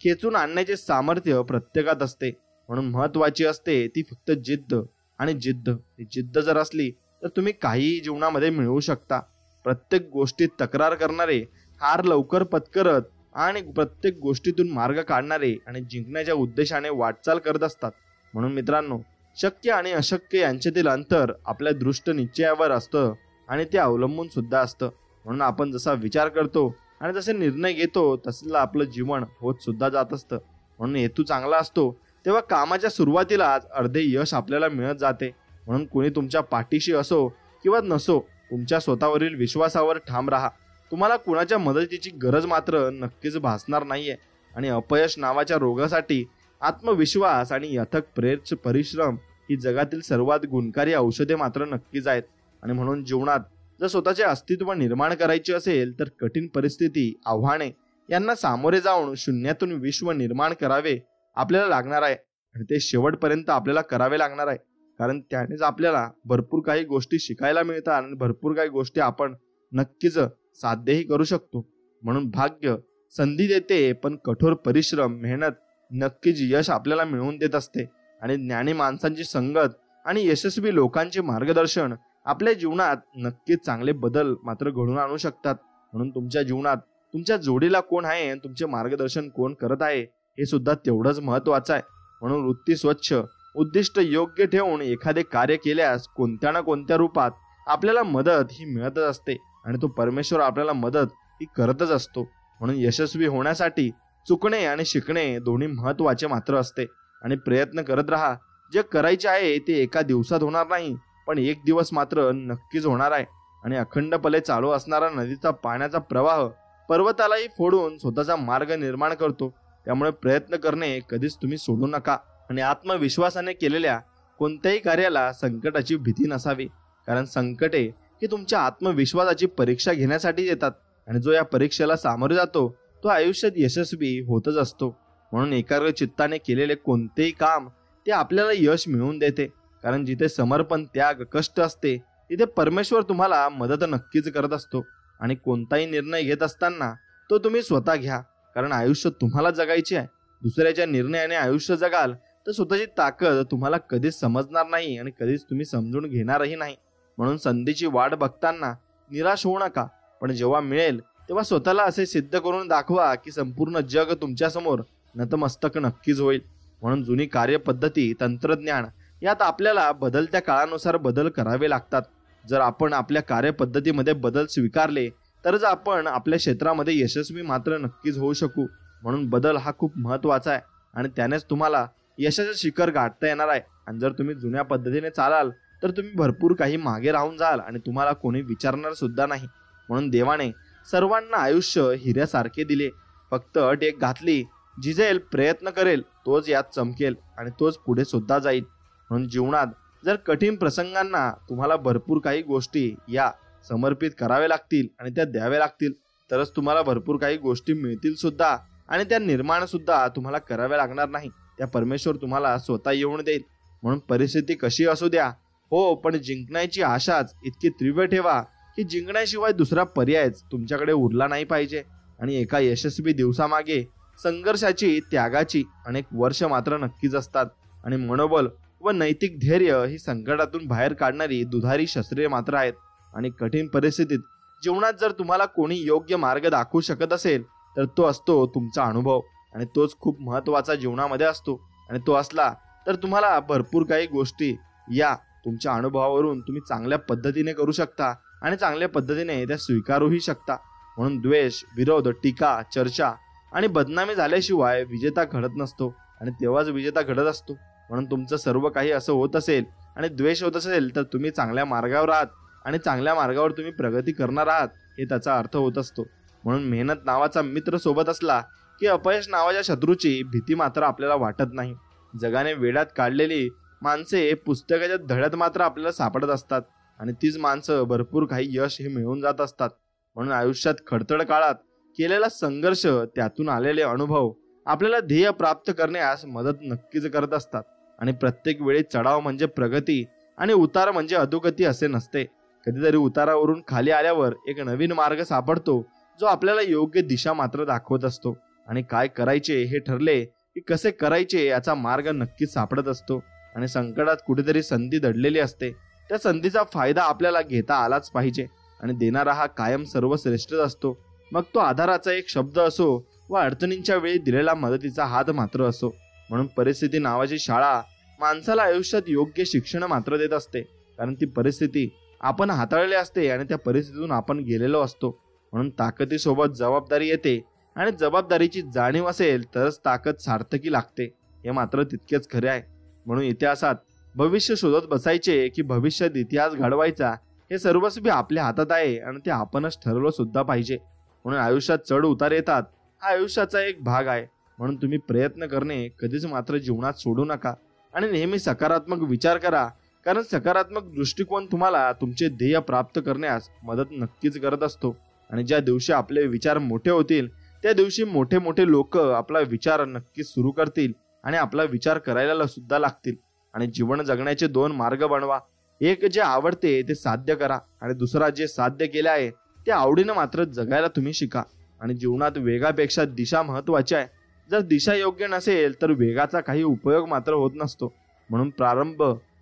खेचून आणण्याचे सामर्थ्य प्रत्येकात असते. म्हणून महत्त्वाची असते ती फक्त जिद्द आणि जिद्द. ती जिद्द जर असली तर तुम्ही काहीही जीवनामध्ये मिळवू शकता. प्रत्येक गोष्टीत तक्रार करणारे, हार लवकर पत्करत आणि प्रत्येक गोष्टीतून मार्ग काढणारे आणि जिंकण्याच्या उद्देशाने वाटचाल करत असतात. म्हणून मित्रांनो, शक्य आणि अशक्य यांच्यातील अंतर आपल्या दृष्ट निश्चयावर असतं आणि ते अवलंबून सुद्धा असतं. म्हणून आपण जसा विचार करतो आणि जसे निर्णय घेतो तसलं आपलं जीवन होत सुद्धा जात असतं. म्हणून हेतू चांगला असतो तेव्हा कामाच्या सुरुवातीलाच अर्धे यश आपल्याला मिळत जाते. म्हणून कोणी तुमच्या पाठीशी असो किंवा नसो, तुमच्या स्वतःवरील विश्वासावर ठाम राहा. तुम्हाला कुणाच्या मदतीची गरज मात्र नक्कीच भासणार नाहीये. आणि अपयश नावाच्या रोगासाठी आत्मविश्वास आणि अथक परिश्रम ही जगातील सर्वात गुणकारी औषधे मात्र नक्कीच आहेत. आणि म्हणून जीवनात जर स्वतःचे अस्तित्व निर्माण करायचे असेल तर कठीण परिस्थिती, आव्हाने यांना सामोरे जाऊन शून्यातून विश्व निर्माण करावे आपल्याला लागणार आहे. आणि ते शेवटपर्यंत आपल्याला करावे लागणार आहे, कारण त्यानेच आपल्याला भरपूर काही गोष्टी शिकायला मिळतात आणि भरपूर काही गोष्टी आपण नक्कीच साध्यही करू शकतो. म्हणून भाग्य संधी देते, पण कठोर परिश्रम, मेहनत नक्कीच यश आपल्याला मिळवून देत असते. आणि ज्ञानी माणसांची संगत आणि यशस्वी लोकांचे मार्गदर्शन आपल्या जीवनात नक्कीच चांगले बदल मात्र घडवून आणू शकतात. म्हणून तुमच्या जीवनात तुमच्या जोडीला कोण आहे आणि तुमचे मार्गदर्शन कोण करत आहे हे सुद्धा तेवढंच महत्वाचं आहे. म्हणून वृत्ती स्वच्छ, उद्दिष्ट योग्य ठेवून एखादे कार्य केल्यास कोणत्या ना कोणत्या रूपात आपल्याला मदत ही मिळतच असते आणि तो परमेश्वर आपल्याला मदत ही करतच असतो. म्हणून यशस्वी होण्यासाठी चुकणे आणि शिकणे दोन्ही महत्वाचे मात्र असते. आणि प्रयत्न करत राहा. जे करायचे आहे ते एका दिवसात होणार नाही, पण एक दिवस मात्र नक्कीच होणार आहे. आणि अखंडपणे चालू असणारा नदीचा पाण्याचा प्रवाह पर्वतालाही फोडून स्वतःचा मार्ग निर्माण करतो. त्यामुळे प्रयत्न करणे कधीच तुम्ही सोडू नका. आणि आत्मविश्वासाने केलेल्या कोणत्याही कार्याला संकटाची भीती नसावी, कारण संकटे ही तुमच्या आत्मविश्वासाची परीक्षा घेण्यासाठी येतात. आणि जो या परीक्षेला सामोरे जातो तो आयुष्यात यशस्वी होतच असतो. म्हणून एकाग्र चित्ताने केलेले कोणतेही काम ते आपल्याला यश मिळवून देते, कारण जिथे समर्पण, त्याग, कष्ट असते तिथे परमेश्वर तुम्हाला मदत नक्कीच करत असतो. आणि कोणताही निर्णय घेत असताना तो तुम्ही स्वतः घ्या, कारण आयुष्य तुम्हाला जगायचे आहे. दुसऱ्याच्या निर्णयाने आयुष्य जगाल तर स्वतःची ताकद तुम्हाला कधीच समजणार नाही आणि कधीच तुम्ही समजून घेणारही नाही. म्हणून संधीची वाट बघताना निराश होऊ नका, पण जेव्हा मिळेल तेव्हा स्वतःला असे सिद्ध करून दाखवा की संपूर्ण जग तुमच्यासमोर नतमस्तक नक्कीच होईल. म्हणून जुनी कार्यपद्धती, तंत्रज्ञान यात आपल्याला बदलत्या काळानुसार बदल करावे लागतात. जर आपण आपल्या कार्यपद्धतीमध्ये बदल स्वीकारले तरच आपण आपल्या क्षेत्रामध्ये यशस्वी मात्र नक्कीच होऊ शकू. म्हणून बदल हा खूप महत्वाचा आहे आणि त्यानेच तुम्हाला यशाचे शिखर गाठता येणार आहे. आणि जर तुम्ही जुन्या पद्धतीने चालाल तर तुम्ही भरपूर काही मागे राहून जाल आणि तुम्हाला कोणी विचारणार सुद्धा नाही. म्हणून देवाने सर्वांना आयुष्य हिऱ्यासारखे दिले. फक्त अट एक घातली, जिजेल, प्रयत्न करेल तोच यात चमकेल आणि तोच पुढे सुद्धा जाईल. म्हणून जीवनात जर कठीण प्रसंगांना तुम्हाला भरपूर काही गोष्टी या समर्पित कराव्या लागतील आणि त्या द्याव्या लागतील, तरच तुम्हाला भरपूर काही गोष्टी मिळतील सुद्धा आणि त्या निर्माण सुद्धा तुम्हाला कराव्या लागणार नाही. त्या परमेश्वर तुम्हाला स्वतः येऊन देईल. म्हणून परिस्थिती कशी असू द्या, हो, पण जिंकण्याची आशाच इतकी तीव्र ठेवा की जिंकण्याशिवाय दुसरा पर्यायच तुमच्याकडे उरला नाही पाहिजे. आणि एका यशस्वी दिवसामागे संघर्षाची, त्यागाची अनेक वर्ष मात्र नक्कीच असतात. आणि मनोबल व नैतिक धैर्य ही संकटातून बाहेर काढणारी दुधारी शस्त्रे मात्र आहेत. आणि कठीण परिस्थितीत जीवनात जर तुम्हाला कोणी योग्य मार्ग दाखवू शकत असेल तर तो असतो तुमचा अनुभव. आणि तोच खूप महत्वाचा जीवनामध्ये असतो. आणि तो असला तर तुम्हाला भरपूर काही गोष्टी या तुमच्या अनुभवावरून तुम्ही चांगल्या पद्धतीने करू शकता आणि चांगल्या पद्धतीने त्या स्वीकारूही शकता. म्हणून द्वेष, विरोध, टीका, चर्चा आणि बदनामी झाल्याशिवाय विजेता घडत नसतो आणि तेव्हाच विजेता घडत असतो. म्हणून तुमचं सर्व काही असं होत असेल आणि द्वेष होत असेल तर तुम्ही चांगल्या मार्गावर आहात आणि चांगल्या मार्गावर तुम्ही प्रगती करणार आहात हे त्याचा अर्थ होत असतो. म्हणून मेहनत नावाचा मित्र सोबत असला की अपयश नावाच्या शत्रूची भीती मात्र आपल्याला वाटत नाही. जगाने वेड्यात काढलेली माणसे पुस्तकाच्या धड्यात मात्र आपल्याला सापडत असतात आणि तीच माणसं भरपूर काही यश हे मिळवून जात असतात. म्हणून आयुष्यात खडतड काळात केलेला संघर्ष, त्यातून आलेले अनुभव आपल्याला ध्येय प्राप्त करण्यास मदत नक्कीच करत असतात. आणि प्रत्येक वेळी चढाव म्हणजे प्रगती आणि उतार म्हणजे अधोगती असे नसते. कधीतरी उतारावरून खाली आल्यावर एक नवीन मार्ग सापडतो जो आपल्याला योग्य दिशा मात्र दाखवत असतो. आणि काय करायचे हे ठरले की कसे करायचे याचा मार्ग नक्कीच सापडत असतो. आणि संकटात कुठेतरी संधी दडलेली असते, त्या संधीचा फायदा आपल्याला घेता आलाच पाहिजे. आणि देणारा हा कायम सर्वश्रेष्ठच असतो. मग तो आधाराचा एक शब्द असो व अडचणींच्या वेळी दिलेला मदतीचा हात मात्र असो. म्हणून परिस्थिती नावाची शाळा माणसाला आयुष्यात योग्य शिक्षण मात्र देत असते, कारण ती परिस्थिती आपण हाताळली असते आणि त्या परिस्थितीतून आपण गेलेलो असतो. म्हणून ताकदीसोबत जबाबदारी येते आणि जबाबदारीची जाणीव असेल तरच ताकद सार्थकी लागते, हे मात्र तितकेच खरे आहे. म्हणून इतिहासात भविष्य शोधत बसायचे की भविष्यात इतिहास घडवायचा हे सर्वस्वी आपल्या हातात आहे आणि ते आपणच ठरवलं सुद्धा पाहिजे. म्हणून आयुष्यात चढ उतार येतात, हा आयुष्याचा एक भाग आहे. म्हणून तुम्ही प्रयत्न करणे कधीच मात्र जीवनात सोडू नका आणि नेहमी सकारात्मक विचार करा, कारण सकारात्मक दृष्टिकोन तुम्हाला तुमचे ध्येय प्राप्त करण्यास मदत नक्कीच करत असतो. आणि ज्या दिवशी आपले विचार मोठे होतील त्या दिवशी मोठे मोठे लोक आपला विचार नक्कीच सुरू करतील आणि आपला विचार करायला सुद्धा लागतील. आणि जीवन जगण्याचे दोन मार्ग बनवा. एक जे आवडते ते साध्य करा आणि दुसरा जे साध्य केले आहे ते आवडीनं मात्र जगायला तुम्ही शिका. आणि जीवनात वेगापेक्षा दिशा महत्वाची आहे. जर दिशा योग्य नसेल तर वेगाचा काही उपयोग मात्र होत नसतो. म्हणून प्रारंभ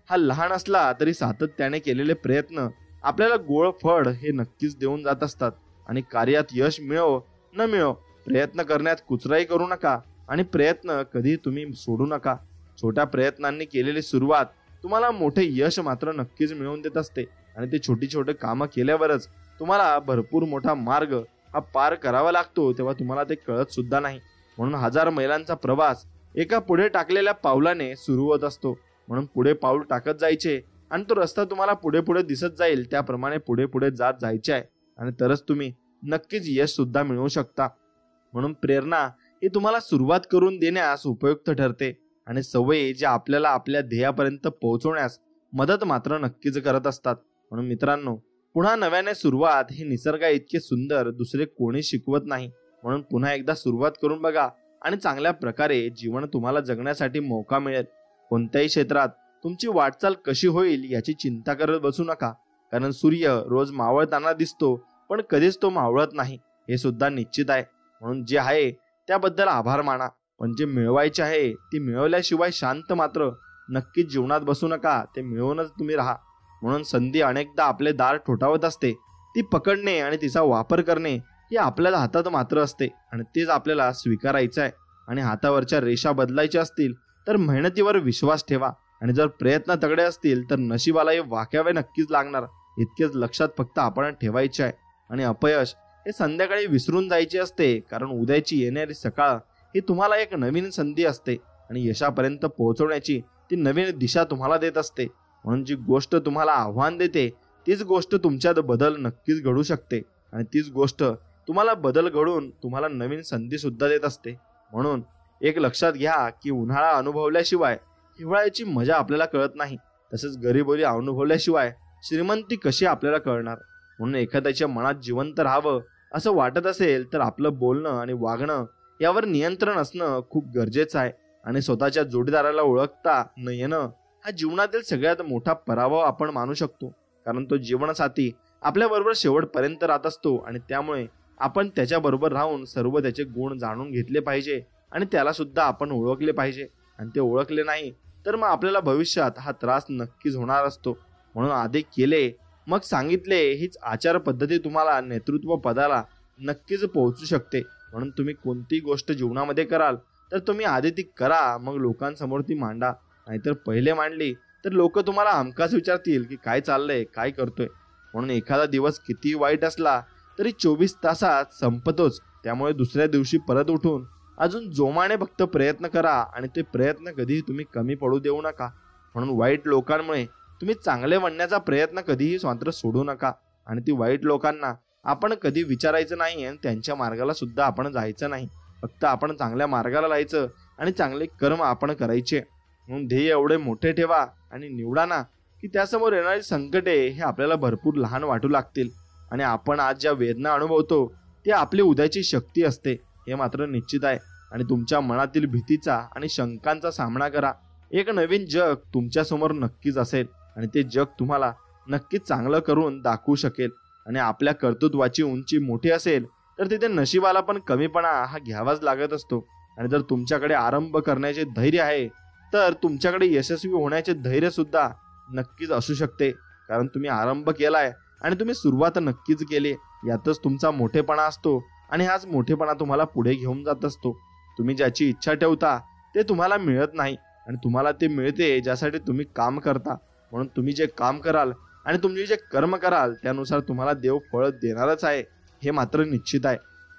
हा लहान असला तरी सातत्याने केलेले प्रयत्न आपल्याला गोड फळ हे नक्कीच देऊन जात असतात. आणि कार्यात यश मिळो न मिळो प्रयत्न करण्यात कुचराई करू नका आणि प्रयत्न कधी तुम्ही सोडू नका. छोट्या प्रयत्नांनी केलेली सुरुवात तुम्हाला मोठे यश मात्र नक्कीच मिळवून देत असते. आणि ते छोटी छोटी कामं केल्यावरच तुम्हाला भरपूर मोठा मार्ग हा पार करावा लागतो, तेव्हा तुम्हाला ते कळत सुद्धा नाही. म्हणून 1000 मैलांचा प्रवास एका पुढे टाकलेल्या पावलाने सुरू होत असतो. म्हणून पुढे पाऊल टाकत जायचे आणि तो रस्ता तुम्हाला पुढे पुढे दिसत जाईल त्याप्रमाणे पुढे पुढे जात जायचे आहे आणि तरच तुम्ही नक्कीच यश सुद्धा मिळवू शकता. म्हणून प्रेरणा ही तुम्हाला सुरुवात करून देण्यास उपयुक्त ठरते आणि सवयी ज्या आपल्याला आपल्या ध्येयापर्यंत पोहोचवण्यास मदत मात्र नक्कीच करत असतात. म्हणून मित्रांनो, पुन्हा नव्याने सुरुवात ही निसर्गा इतके सुंदर दुसरे कोणी शिकवत नाही. म्हणून पुन्हा एकदा सुरुवात करून बघा आणि चांगल्या प्रकारे जीवन तुम्हाला जगण्यासाठी मौका मिळेल. कोणत्याही क्षेत्रात तुमची वाटचाल कशी होईल याची चिंता करत बसू नका, कारण सूर्य रोज मावळताना दिसतो पण कधीच तो मावळत नाही हे सुद्धा निश्चित आहे. म्हणून जे आहे त्याबद्दल आभार माना, पण जे मिळवायचे आहे ते मिळवल्याशिवाय शांत मात्र नक्कीच जीवनात बसू नका, ते मिळवूनच तुम्ही राहा. म्हणून संधी अनेकदा आपले दार ठोठावत असते, ती पकडणे आणि तिचा वापर करणे हे आपल्याला हातात मात्र असते आणि तेच आपल्याला स्वीकारायचं आहे. आणि हातावरच्या रेषा बदलायच्या असतील तर मेहनतीवर विश्वास ठेवा आणि जर प्रयत्न तगडे असतील तर नशिबालाही वाक्यावे नक्कीच लागणार, इतकेच लक्षात फक्त आपण ठेवायचे आहे. आणि अपयश हे संध्याकाळी विसरून जायचे असते, कारण उद्याची येणारी सकाळ ही तुम्हाला एक नवीन संधी असते आणि यशापर्यंत पोहोचवण्याची ती नवीन दिशा तुम्हाला देत असते. म्हणून जी गोष्ट तुम्हाला आव्हान देते तीच गोष्ट तुमच्यात बदल नक्कीच घडू शकते आणि तीच गोष्ट तुम्हाला बदल घडून तुम्हाला नवीन संधी सुद्धा देत असते. म्हणून एक लक्षात घ्या की उन्हाळा अनुभवल्याशिवाय हिवाळ्याची मजा आपल्याला कळत नाही, तसेच गरिबी अनुभवल्याशिवाय श्रीमंती कशी आपल्याला कळणार. म्हणून एखाद्याच्या मनात जिवंत राहावं असं वाटत असेल तर आपलं बोलणं आणि वागणं यावर नियंत्रण असणं खूप गरजेचं आहे. आणि स्वतःच्या जोडीदाराला ओळखता न येणं हा जीवनातील सगळ्यात मोठा पराभव आपण मानू शकतो, कारण तो जीवनसाथी आपल्याबरोबर शेवटपर्यंत राहत असतो आणि त्यामुळे आपण त्याच्याबरोबर राहून सर्व त्याचे गुण जाणून घेतले पाहिजे आणि त्याला सुद्धा आपण ओळखले पाहिजे. आणि ते ओळखले नाही तर मग आपल्याला भविष्यात हा त्रास नक्कीच होणार असतो. म्हणून आधी केले मग सांगितले हीच आचार पद्धती तुम्हाला नेतृत्व पदाला नक्कीच पोहोचू शकते. म्हणून तुम्ही कोणती गोष्ट जीवनामध्ये कराल तर तुम्ही आधी ती करा, मग लोकांसमोर ती मांडा. नाहीतर पहिले मांडली तर लोक तुम्हाला हमखास विचारतील की काय चाललंय, काय करतोय. म्हणून एखादा दिवस किती वाईट असला तरी 24 तासात संपतोच, त्यामुळे दुसऱ्या दिवशी परत उठून अजून जोमाने फक्त प्रयत्न करा आणि ते प्रयत्न कधीही तुम्ही कमी पडू देऊ नका. म्हणून वाईट लोकांमुळे तुम्ही चांगले बनण्याचा प्रयत्न कधीही मात्र सोडू नका आणि ती वाईट लोकांना आपण कधी विचारायचं नाही आणि त्यांच्या मार्गाला सुद्धा आपण जायचं नाही. फक्त आपण चांगल्या मार्गाला जायचं आणि चांगले कर्म आपण करायचे. म्हणून ध्येय एवढे मोठे ठेवा आणि निवडा ना की त्यासमोर येणारी संकटे हे आपल्याला भरपूर लहान वाटू लागतील. आणि आपण आज ज्या वेदना अनुभवतो ती आपली उद्याची शक्ती असते हे मात्र निश्चित आहे. आणि तुमच्या मनातील भीतीचा आणि शंकांचा सामना करा. एक नवीन जग तुमच्या समोर नक्कीच असेल आणि ते जग तुम्हाला नक्कीच चांगलं करून दाखवू शकेल. आणि आपल्या कर्तृत्वाची उंची मोठी असेल तर तिथे नशिबाला पण कमीपणा हा घ्यावाच लागत असतो. आणि जर तुमच्याकडे आरंभ करण्याचे धैर्य आहे तर तुमच्याकडे यशस्वी होण्याचे धैर्य सुद्धा नक्कीच असू शकते, कारण तुम्ही आरंभ केलाय आणि तुम्ही सुरुवात नक्कीच केली, यातच तुमचा मोठेपणा असतो आणि हाच मोठेपणा तुम्हाला पुढे घेऊन जात असतो. तुम्ही ज्याची इच्छा ठेवता ते तुम्हाला मिळत नाही आणि तुम्हाला ते मिळते ज्यासाठी तुम्ही काम करता. म्हणून तुम्ही जे काम कराल आणि तुम्ही जे कर्म कराल त्यानुसार तुम्हाला देव फळ देणारच आहे, हे मात्र निश्चित आहे.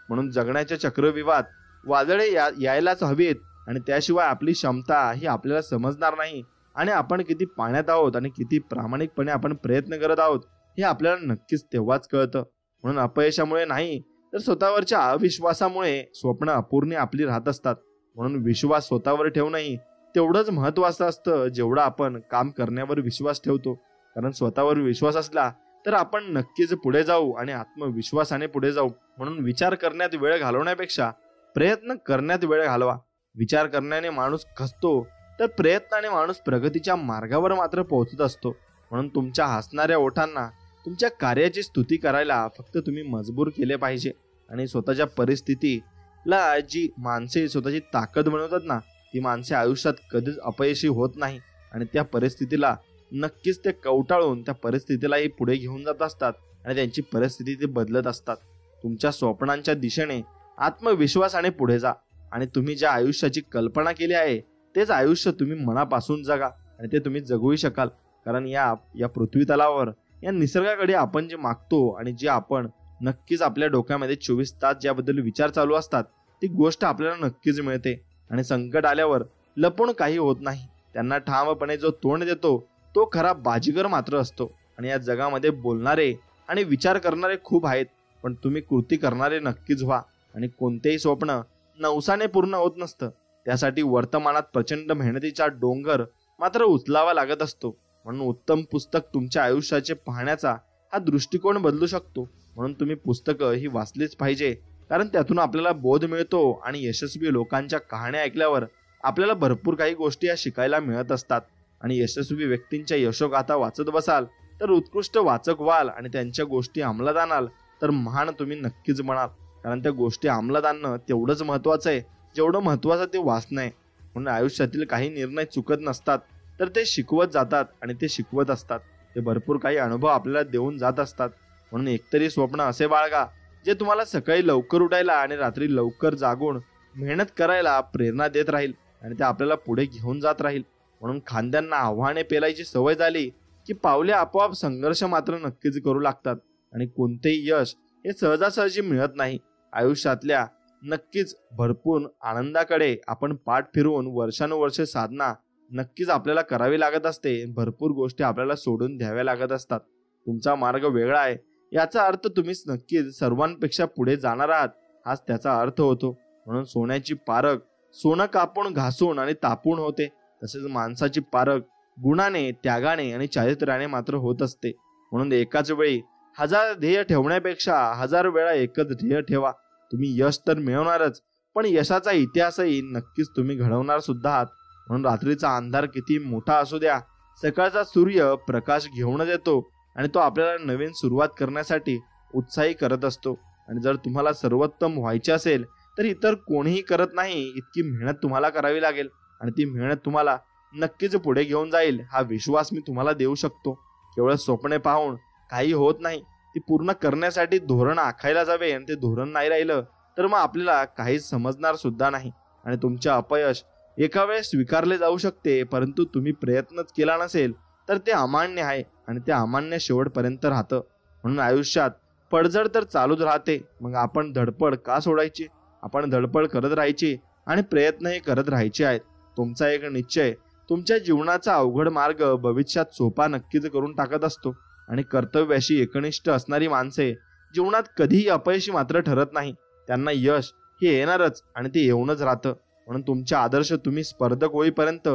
म्हणून जगण्याच्या चक्रव्यूहात वादळे यायलाच हवीत आणि त्याशिवाय आपली क्षमता ही आपल्याला समजणार नाही आणि आपण किती पाण्यात आहोत आणि किती प्रामाणिकपणे आपण प्रयत्न करत आहोत हे आपल्याला नक्कीच तेव्हाच कळतं. म्हणून अपयशामुळे नाही तर स्वतःवरच्या अविश्वासामुळे स्वप्न अपूर्ण आपली राहत असतात. म्हणून विश्वास स्वतःवर ठेवणंही तेवढंच महत्वाचं असतं जेवढं आपण काम करण्यावर विश्वास ठेवतो. कारण स्वतःवर विश्वास असला तर आपण नक्कीच पुढे जाऊ आणि आत्मविश्वासाने पुढे जाऊ. म्हणून विचार करण्यात वेळ घालवण्यापेक्षा प्रयत्न करण्यात वेळ घालवा. विचार करण्याने माणूस खचतो तर प्रयत्नाने माणूस प्रगतीच्या मार्गावर मात्र पोहोचत असतो. म्हणून तुमच्या हसणाऱ्या ओठांना तुमच्या कार्याची स्तुती करायला फक्त तुम्ही मजबूर केले पाहिजे. आणि स्वतःच्या परिस्थितीला जी माणसे स्वतःची ताकद बनवतात ना, ती माणसे आयुष्यात कधीच अपयशी होत नाही आणि त्या परिस्थितीला नक्कीच ते कवटाळून त्या परिस्थितीलाही पुढे घेऊन जात असतात आणि त्यांची परिस्थिती ते बदलत असतात. तुमच्या स्वप्नांच्या दिशेने आत्मविश्वासाने पुढे जा आणि तुम्ही ज्या आयुष्याची कल्पना केली आहे तेच आयुष्य तुम्ही मनापासून जगा आणि ते तुम्ही जगूही शकाल. कारण या पृथ्वी तलावर या निसर्गाकडे आपण जे मागतो आणि जे आपण नक्कीच आपल्या डोक्यामध्ये 24 तास ज्याबद्दल विचार चालू असतात ती गोष्ट आपल्याला नक्कीच मिळते. आणि संकट आल्यावर लपून काही होत नाही. त्यांना ठामपणे जो तोंड देतो तो खरा बाजीगर मात्र असतो. आणि या जगामध्ये बोलणारे आणि विचार करणारे खूप आहेत, पण तुम्ही कृती करणारे नक्कीच व्हा. आणि कोणतेही स्वप्न नवसाने पूर्ण होत नसतं, त्यासाठी वर्तमानात प्रचंड मेहनतीचा डोंगर मात्र उचलावा लागत असतो. म्हणून उत्तम पुस्तक तुमच्या आयुष्याचे पाहण्याचा हा दृष्टिकोन बदलू शकतो. म्हणून तुम्ही पुस्तकं ही वाचलीच पाहिजे, कारण त्यातून आपल्याला बोध मिळतो आणि यशस्वी लोकांच्या कहाण्या ऐकल्यावर आपल्याला भरपूर काही गोष्टी या शिकायला मिळत असतात. आणि यशस्वी व्यक्तींच्या यशोगाथा वाचत बसाल तर उत्कृष्ट वाचक व्हाल आणि त्यांच्या गोष्टी अंमलात आणाल तर महान तुम्ही नक्कीच बनाल. कारण त्या गोष्टी अंमलात आणणं तेवढंच महत्वाचं आहे जेवढं महत्वाचं ते वाचणं आहे. म्हणून आयुष्यातील काही निर्णय चुकत नसतात तर ते शिकवत जातात आणि ते शिकवत असतात. ते भरपूर काही अनुभव आपल्याला देऊन जात असतात. म्हणून एकतरी स्वप्न असे बाळगा जे तुम्हाला सकाळी लवकर उठायला आणि रात्री लवकर जागून मेहनत करायला प्रेरणा देत राहील आणि ते आपल्याला पुढे घेऊन जात राहील. म्हणून खांद्यांना आव्हाने पेलायची सवय झाली की पावले आपोआप संघर्ष मात्र नक्कीच करू लागतात. आणि कोणतेही यश हे सहजासहजी मिळत नाही. आयुष्यातल्या नक्कीच भरपूर आनंदाकडे आपण पाठ फिरवून वर्षानुवर्षे साधना नक्कीच आपल्याला करावी लागत असते. भरपूर गोष्टी आपल्याला सोडून द्याव्या लागत असतात. तुमचा मार्ग वेगळा आहे याचा अर्थ तुम्हीच नक्कीच सर्वांपेक्षा पुढे जाणार आहात, हाच त्याचा अर्थ होतो. म्हणून सोन्याची पारख सोनं कापून घासून आणि तापून होते, तसेच माणसाची पारख गुणाने, त्यागाने आणि चारित्र्याने मात्र होत असते. म्हणून एकाच वेळी 1000 ध्येय ठेवण्यापेक्षा 1000 वेळा एकच ध्येय ठेवा. तुम्ही यश तर मिळवणारच, पण यशाचा इतिहासही नक्कीच तुम्ही घडवणार सुद्धा आहात. म्हणून रात्रीचा अंधार किती मोठा असू द्या, सकाळचा सूर्य प्रकाश घेऊनच येतो आणि तो आपल्याला नवीन सुरुवात करण्यासाठी उत्साही करत असतो. आणि जर तुम्हाला सर्वोत्तम व्हायचे असेल तर इतर कोणीही करत नाही इतकी मेहनत तुम्हाला करावी लागेल आणि ती मेहनत तुम्हाला नक्कीच पुढे घेऊन जाईल, हा विश्वास मी तुम्हाला देऊ शकतो. केवळ स्वप्ने पाहून काही होत नाही, ती पूर्ण करण्यासाठी धोरण आखायला जावे आणि ते धोरण नाही राहिलं तर मग आपल्याला काहीच समजणार सुद्धा नाही. आणि तुमचे अपयश एका वेळेस स्वीकारले जाऊ शकते, परंतु तुम्ही प्रयत्नच केला नसेल तर ते अमान्य आहे आणि ते अमान्य शेवटपर्यंत राहतं. म्हणून आयुष्यात पडझड तर चालूच राहते, मग आपण धडपड का सोडायची? आपण धडपड करत राहायची आणि प्रयत्नही करत राहायचे आहेत. तुमचा एक निश्चय तुमच्या जीवनाचा अवघड मार्ग भविष्यात सोपा नक्कीच करून टाकत असतो. आणि कर्तव्याशी एकनिष्ठ असणारी माणसे जीवनात कधीही अपयशी मात्र ठरत नाही. त्यांना यश हे येणारच आणि ते येऊनच राहतं. म्हणून तुमचे आदर्श तुम्ही स्पर्धक होईपर्यंत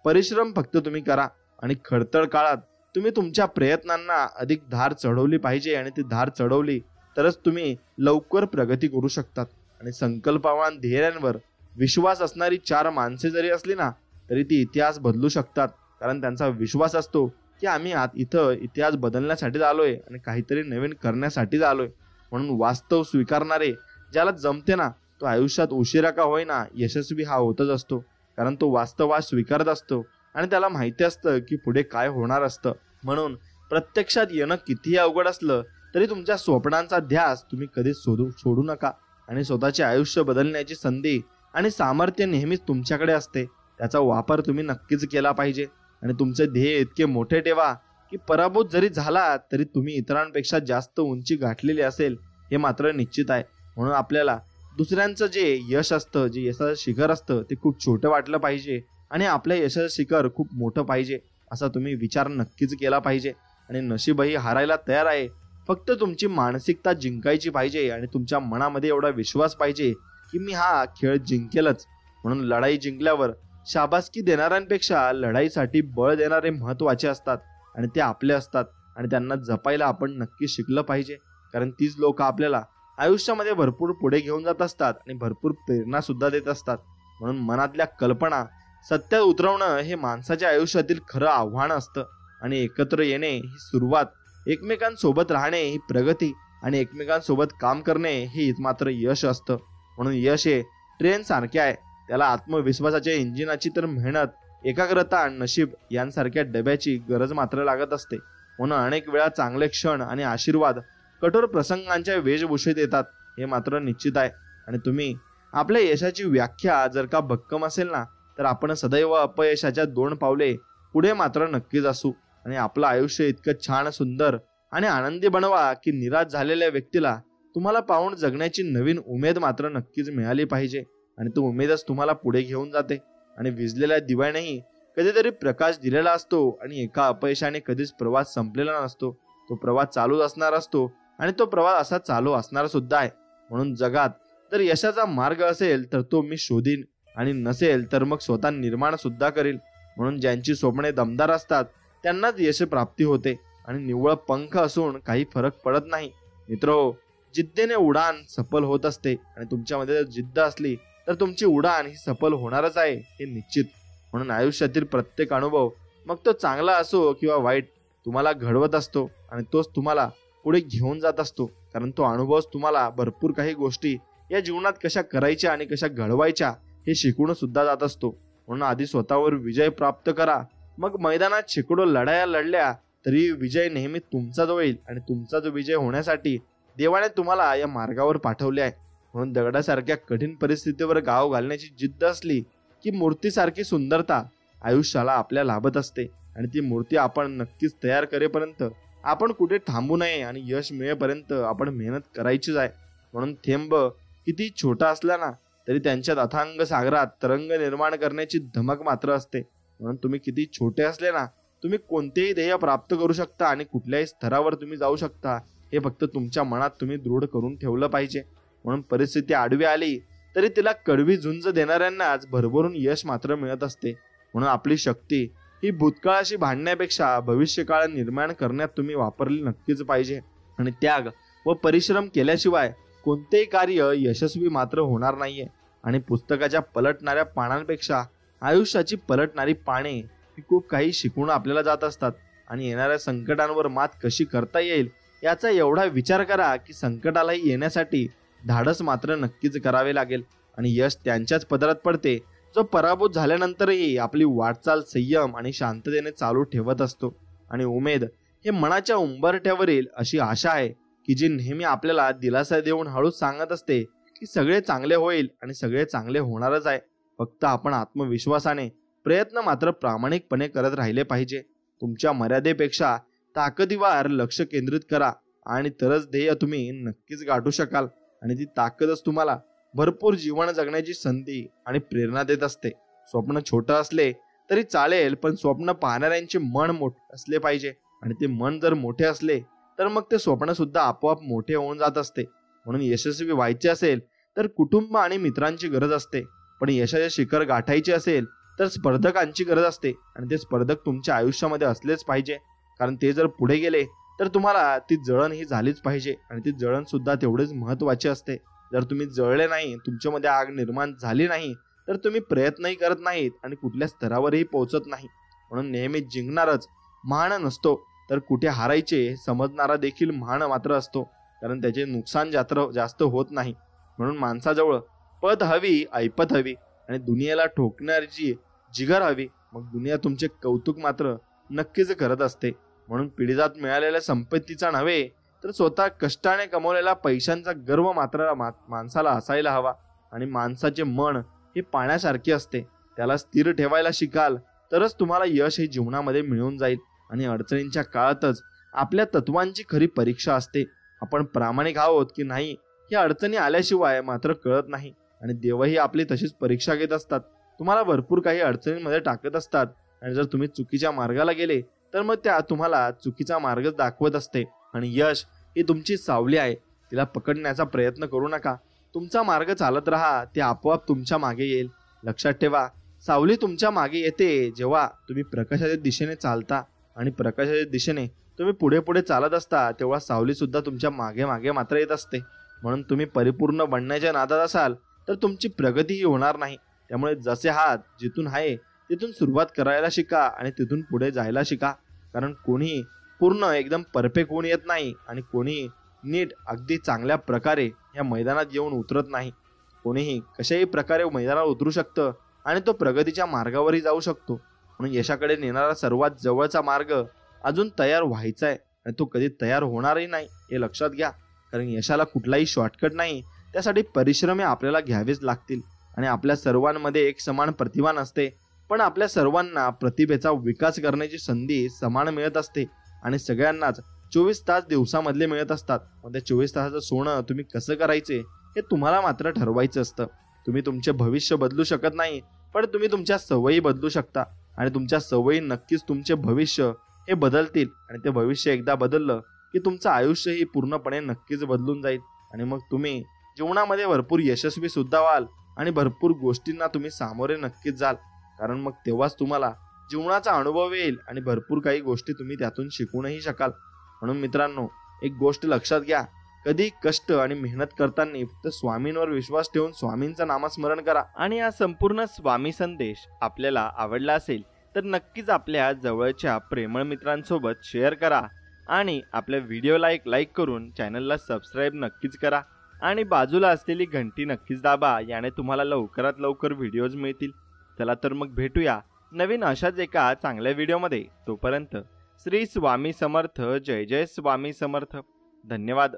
परिश्रम फक्त तुम्ही करा आणि खडतर काळात तुम्ही तुमच्या प्रयत्नांना अधिक धार चढवली पाहिजे आणि ती धार चढवली तरच तुम्ही लवकर प्रगती करू शकतात. आणि संकल्पवान ध्येयांवर विश्वास असणारी 4 माणसे जरी असली ना तरी ती इतिहास बदलू शकतात. कारण त्यांचा विश्वास असतो की आम्ही इथं इतिहास बदलण्यासाठीच आलोय आणि काहीतरी नवीन करण्यासाठीच आलोय. म्हणून वास्तव स्वीकारणारे ज्याला जमते ना तो आयुष्यात उशिरा का होईना यशस्वी हा होतच असतो. कारण तो वास्तव स्वीकारत असतो आणि त्याला माहिती असतं की पुढे काय होणार असतं. म्हणून प्रत्यक्षात येणं कितीही अवघड असलं तरी तुमच्या स्वप्नांचा ध्यास तुम्ही कधीच सोडू नका. आणि स्वतःचे आयुष्य बदलण्याची संधी आणि सामर्थ्य नेहमीच तुमच्याकडे असते. त्याचा वापर तुम्ही नक्कीच केला पाहिजे. आणि तुमचे ध्येय इतके मोठे ठेवा की पराभूत जरी झाला तरी तुम्ही इतरांपेक्षा जास्त उंची गाठलेली असेल हे मात्र निश्चित आहे. म्हणून आपल्याला दुसऱ्यांचं जे यश असतं, जे यशाचं शिखर असतं ते खूप छोटं वाटलं पाहिजे आणि आपल्या यशाचं शिखर खूप मोठं पाहिजे असा तुम्ही विचार नक्कीच केला पाहिजे. आणि नशीबही हारायला तयार आहे, फक्त तुमची मानसिकता जिंकायची पाहिजे आणि तुमच्या मनामध्ये एवढा विश्वास पाहिजे की मी हा खेळ जिंकेलच. म्हणून लढाई जिंकल्यावर शाबासकी देणाऱ्यांपेक्षा लढाईसाठी बळ देणारे महत्त्वाचे असतात आणि ते आपले असतात. आणि त्यांना जपायला आपण नक्की शिकलं पाहिजे, कारण तीच लोक आपल्याला आयुष्यामध्ये भरपूर पुढे घेऊन जात असतात आणि भरपूर प्रेरणा सुद्धा देत असतात. म्हणून मनातल्या कल्पना सत्यात उतरवणं हे माणसाच्या आयुष्यातील खरं आव्हान असतं. आणि एकत्र येणे ही सुरुवात, एकमेकांसोबत राहणे ही प्रगती आणि एकमेकांसोबत काम करणे हे मात्र यश असतं. म्हणून यश हे ट्रेन सारखे आहे. त्याला आत्मविश्वासाच्या इंजिनाची तर मेहनत, एकाग्रता आणि नशीब यांसारख्या डब्याची गरज मात्र लागत असते. म्हणून अनेक वेळा चांगले क्षण आणि आशीर्वाद कठोर प्रसंगांच्या वेशभूषेत येतात हे मात्र निश्चित आहे. आणि तुम्ही आपल्या यशाची व्याख्या जर का भक्कम असेल ना, तर आपण सदैव अपयशाच्या 2 पावले पुढे मात्र नक्कीच असू. आणि आपलं आयुष्य इतकं छान, सुंदर आणि आनंदी बनवा की निराश झालेल्या व्यक्तीला तुम्हाला पाहून जगण्याची नवीन उमेद मात्र नक्कीच मिळाली पाहिजे. आणि तो उमेदच तुम्हाला पुढे घेऊन जाते. आणि विझलेल्या दिव्यानेही कधीतरी प्रकाश दिलेला असतो आणि एका अपयशाने कधीच प्रवास संपलेला नसतो. तो प्रवास चालू असणार असतो आणि तो प्रवास असा चालू असणार सुद्धा आहे. म्हणून जगात जर यशाचा मार्ग असेल तर तो मी शोधीन आणि नसेल तर मग स्वतः निर्माण सुद्धा करील. म्हणून ज्यांची स्वप्ने दमदार असतात त्यांनाच यश प्राप्ती होते. आणि निव्वळ पंख असून काही फरक पडत नाही. मित्रहो, जिद्दीने उडान सफल होत असते आणि तुमच्यामध्ये जर जिद्द असली तर तुमची उडान ही सफल होणारच आहे हे निश्चित. म्हणून आयुष्यातील प्रत्येक अनुभव, मग तो चांगला असो किंवा वाईट, तुम्हाला घडवत असतो आणि तोच तुम्हाला पुढे घेऊन जात असतो. कारण तो अनुभवच तुम्हाला भरपूर काही गोष्टी या जीवनात कशा करायच्या आणि कशा घडवायच्या हे शिकवून सुद्धा जात असतो. म्हणून आधी स्वतःवर विजय प्राप्त करा, मग मैदानात शेकडो लढाया लढल्या तरी विजय नेहमी तुमचाच होईल. आणि तुमचा जो विजय होण्यासाठी देवाने तुम्हाला या मार्गावर पाठवले आहे. म्हणून दगडासारख्या कठीण परिस्थितीवर गाव घालण्याची जिद्द असली की मूर्तीसारखी सुंदरता आयुष्याला आपल्या लाभत असते. आणि ती मूर्ती आपण नक्कीच तयार करेपर्यंत आपण कुठे थांबू नये आणि यश मिळेपर्यंत आपण मेहनत करायचीच आहे. म्हणून थेंब किती छोटा असला ना तरी त्यांच्यात अथांग सागरात तरंग निर्माण करण्याची धमक मात्र असते. म्हणून तुम्ही किती छोटे असले ना, तुम्ही कोणतेही ध्येय प्राप्त करू शकता आणि कुठल्याही स्तरावर तुम्ही जाऊ शकता. हे फक्त तुमच्या मनात तुम्ही दृढ करून ठेवलं पाहिजे. म्हणून परिस्थिती आडवी आली तरी तिला कडवी झुंज देणाऱ्यांनाच भरभरून यश मात्र मिळत असते. म्हणून आपली शक्ती ही भूतकाळाशी भांडण्यापेक्षा भविष्यकाळ निर्माण करण्यात तुम्ही वापरली नक्कीच पाहिजे. आणि त्याग व परिश्रम केल्याशिवाय कोणतेही कार्य यशस्वी मात्र होणार नाहीये. आणि पुस्तकाच्या पलटणाऱ्या पानांपेक्षा आयुष्याची पलटणारी पाने ही खूप काही शिकवून आपल्याला जात असतात. आणि येणाऱ्या संकटांवर मात कशी करता येईल याचा एवढा विचार करा की संकटालाही येण्यासाठी धाडस मात्र नक्कीच करावे लागेल. आणि यश त्यांच्याच पदरात पडते जो पराभूत झाल्यानंतरही आपली वाटचाल संयम आणि शांततेने चालू ठेवत असतो. आणि उमेद हे मनाच्या उंबरठ्यावरील अशी आशा आहे की जी नेहमी आपल्याला दिलासा देऊन हळूच सांगत असते की सगळे चांगले होईल आणि सगळे चांगले होणारच आहे. फक्त आपण आत्मविश्वासाने प्रयत्न मात्र प्रामाणिकपणे करत राहिले पाहिजे. तुमच्या मर्यादेपेक्षा ताकदीवर लक्ष केंद्रित करा आणि तरच ध्येय तुम्ही नक्कीच गाठू शकाल. आणि ती ताकदच तुम्हाला भरपूर जीवन जगण्याची संधी आणि प्रेरणा देत असते. स्वप्न छोटं असले तरी चालेल, पण स्वप्न पाहणाऱ्यांचे मन मोठे असले पाहिजे. आणि ते मन जर मोठे असले तर मग ते स्वप्न सुद्धा आपोआप मोठे होऊन जात असते. म्हणून यशस्वी व्हायचे असेल तर कुटुंब आणि मित्रांची गरज असते, पण यशाचे शिखर गाठायचे असेल तर स्पर्धकांची गरज असते. आणि ते स्पर्धक तुमच्या आयुष्यामध्ये असलेच पाहिजे, कारण ते जर पुढे गेले तर तुम्हाला ती जळण ही झालीच पाहिजे. आणि ती जळण सुद्धा तेवढीच महत्वाची असते. जर तुम्ही जळले नाही, तुमच्यामध्ये आग निर्माण झाली नाही, तर तुम्ही प्रयत्नही करत नाहीत आणि कुठल्या स्तरावरही पोहोचत नाही. म्हणून नेहमी जिंकणारच महान नसतो, तर कुठे हारायचे समजणारा देखील महान मात्र असतो, कारण त्याचे नुकसान जास्त होत नाही. म्हणून माणसाजवळ पद हवी, ऐपत हवी आणि दुनियेला ठोकण्याची जिगर हवी. मग दुनिया तुमचे कौतुक मात्र नक्कीच करत असते. म्हणून पिढीजात मिळालेल्या संपत्तीचा नव्हे तर स्वतः कष्टाने कमवलेल्या पैशांचा गर्व मात्र माणसाला असायला हवा. आणि माणसाचे मन हे पाण्यासारखे असते, त्याला स्थिर ठेवायला शिकाल तरच तुम्हाला यश हे जीवनामध्ये मिळून जाईल. आणि अडचणींच्या काळातच आपल्या तत्वांची खरी परीक्षा असते. आपण प्रामाणिक आहोत की नाही हे अडचणी आल्याशिवाय मात्र कळत नाही. आणि देवही आपली तशीच परीक्षा घेत असतात, तुम्हाला भरपूर काही अडचणींमध्ये टाकत असतात. आणि जर तुम्ही चुकीच्या मार्गाला गेले तर मग त्या तुम्हाला चुकीचा मार्गच दाखवत असते. आणि यश ही तुमची सावली आहे, तिला पकडण्याचा प्रयत्न करू नका. तुमचा मार्ग चालत राहा, ते आपोआप तुमच्या मागे येईल. लक्षात ठेवा, सावली तुमच्या मागे येते जेव्हा तुम्ही प्रकाशाच्या दिशेने चालता. आणि प्रकाशाच्या दिशेने तुम्ही पुढे पुढे चालत असता तेव्हा सावली सुद्धा तुमच्या मागे मागे मात्र येत असते. म्हणून तुम्ही परिपूर्ण बनण्याच्या नादात असाल तर तुमची प्रगतीही होणार नाही. त्यामुळे जसे आहात जिथून आहे तिथून सुरुवात करायला शिका आणि तिथून पुढे जायला शिका. कारण कोणी पूर्ण एकदम परफेक्ट होऊन येत नाही आणि कोणी नीट अगदी चांगल्या प्रकारे या मैदानात येऊन उतरत नाही. कोणीही कशाही प्रकारे मैदानात उतरू शकतं आणि तो प्रगतीच्या मार्गावरही जाऊ शकतो. म्हणून यशाकडे नेणारा सर्वात जवळचा मार्ग अजून तयार व्हायचा आहे आणि तो कधी तयार होणारही नाही हे लक्षात घ्या. कारण यशाला कुठलाही शॉर्टकट नाही, त्यासाठी परिश्रम आपल्याला घ्यावेच लागतील. आणि आपल्या सर्वांमध्ये एक समान प्रतिभा नसते, पण आपल्या सर्वांना प्रतिभेचा विकास करण्याची संधी समान मिळत असते. आणि सगळ्यांनाच 24 तास दिवसामधले मिळत असतात. मग त्या 24 तासाचं सोनं तुम्ही कसं करायचे हे तुम्हाला मात्र ठरवायचं असतं. तुम्ही तुमचे भविष्य बदलू शकत नाही, पण तुम्ही तुमच्या सवयी बदलू शकता. आणि तुमच्या सवयी नक्कीच तुमचे भविष्य हे बदलतील. आणि ते भविष्य एकदा बदललं की तुमचं आयुष्यही पूर्णपणे नक्कीच बदलून जाईल. आणि मग तुम्ही जीवनामध्ये भरपूर यशस्वी सुद्धा व्हाल आणि भरपूर गोष्टींना तुम्ही सामोरे नक्कीच जाल. कारण मग तेव्हाच तुम्हाला जीवनाचा अनुभव येईल आणि भरपूर काही गोष्टी तुम्ही त्यातून शिकूनही शकाल. म्हणून मित्रांनो, एक गोष्ट लक्षात घ्या, कधी कष्ट आणि मेहनत करताना फक्त स्वामींवर विश्वास ठेवून स्वामींचं नामस्मरण करा. आणि हा संपूर्ण स्वामी संदेश आपल्याला आवडला असेल तर नक्कीच आपल्या जवळच्या प्रेमळ मित्रांसोबत शेअर करा. आणि आपल्या व्हिडिओला एक लाईक करून चॅनलला सबस्क्राईब नक्कीच करा. आणि बाजूला असलेली घंटी नक्कीच दाबा, याने तुम्हाला लवकरात लवकर व्हिडिओज मिळतील. चला तर मग भेटूया नवीन अशाच एका चांगल्या व्हिडिओमध्ये. तोपर्यंत श्री स्वामी समर्थ. जय जय स्वामी समर्थ. धन्यवाद.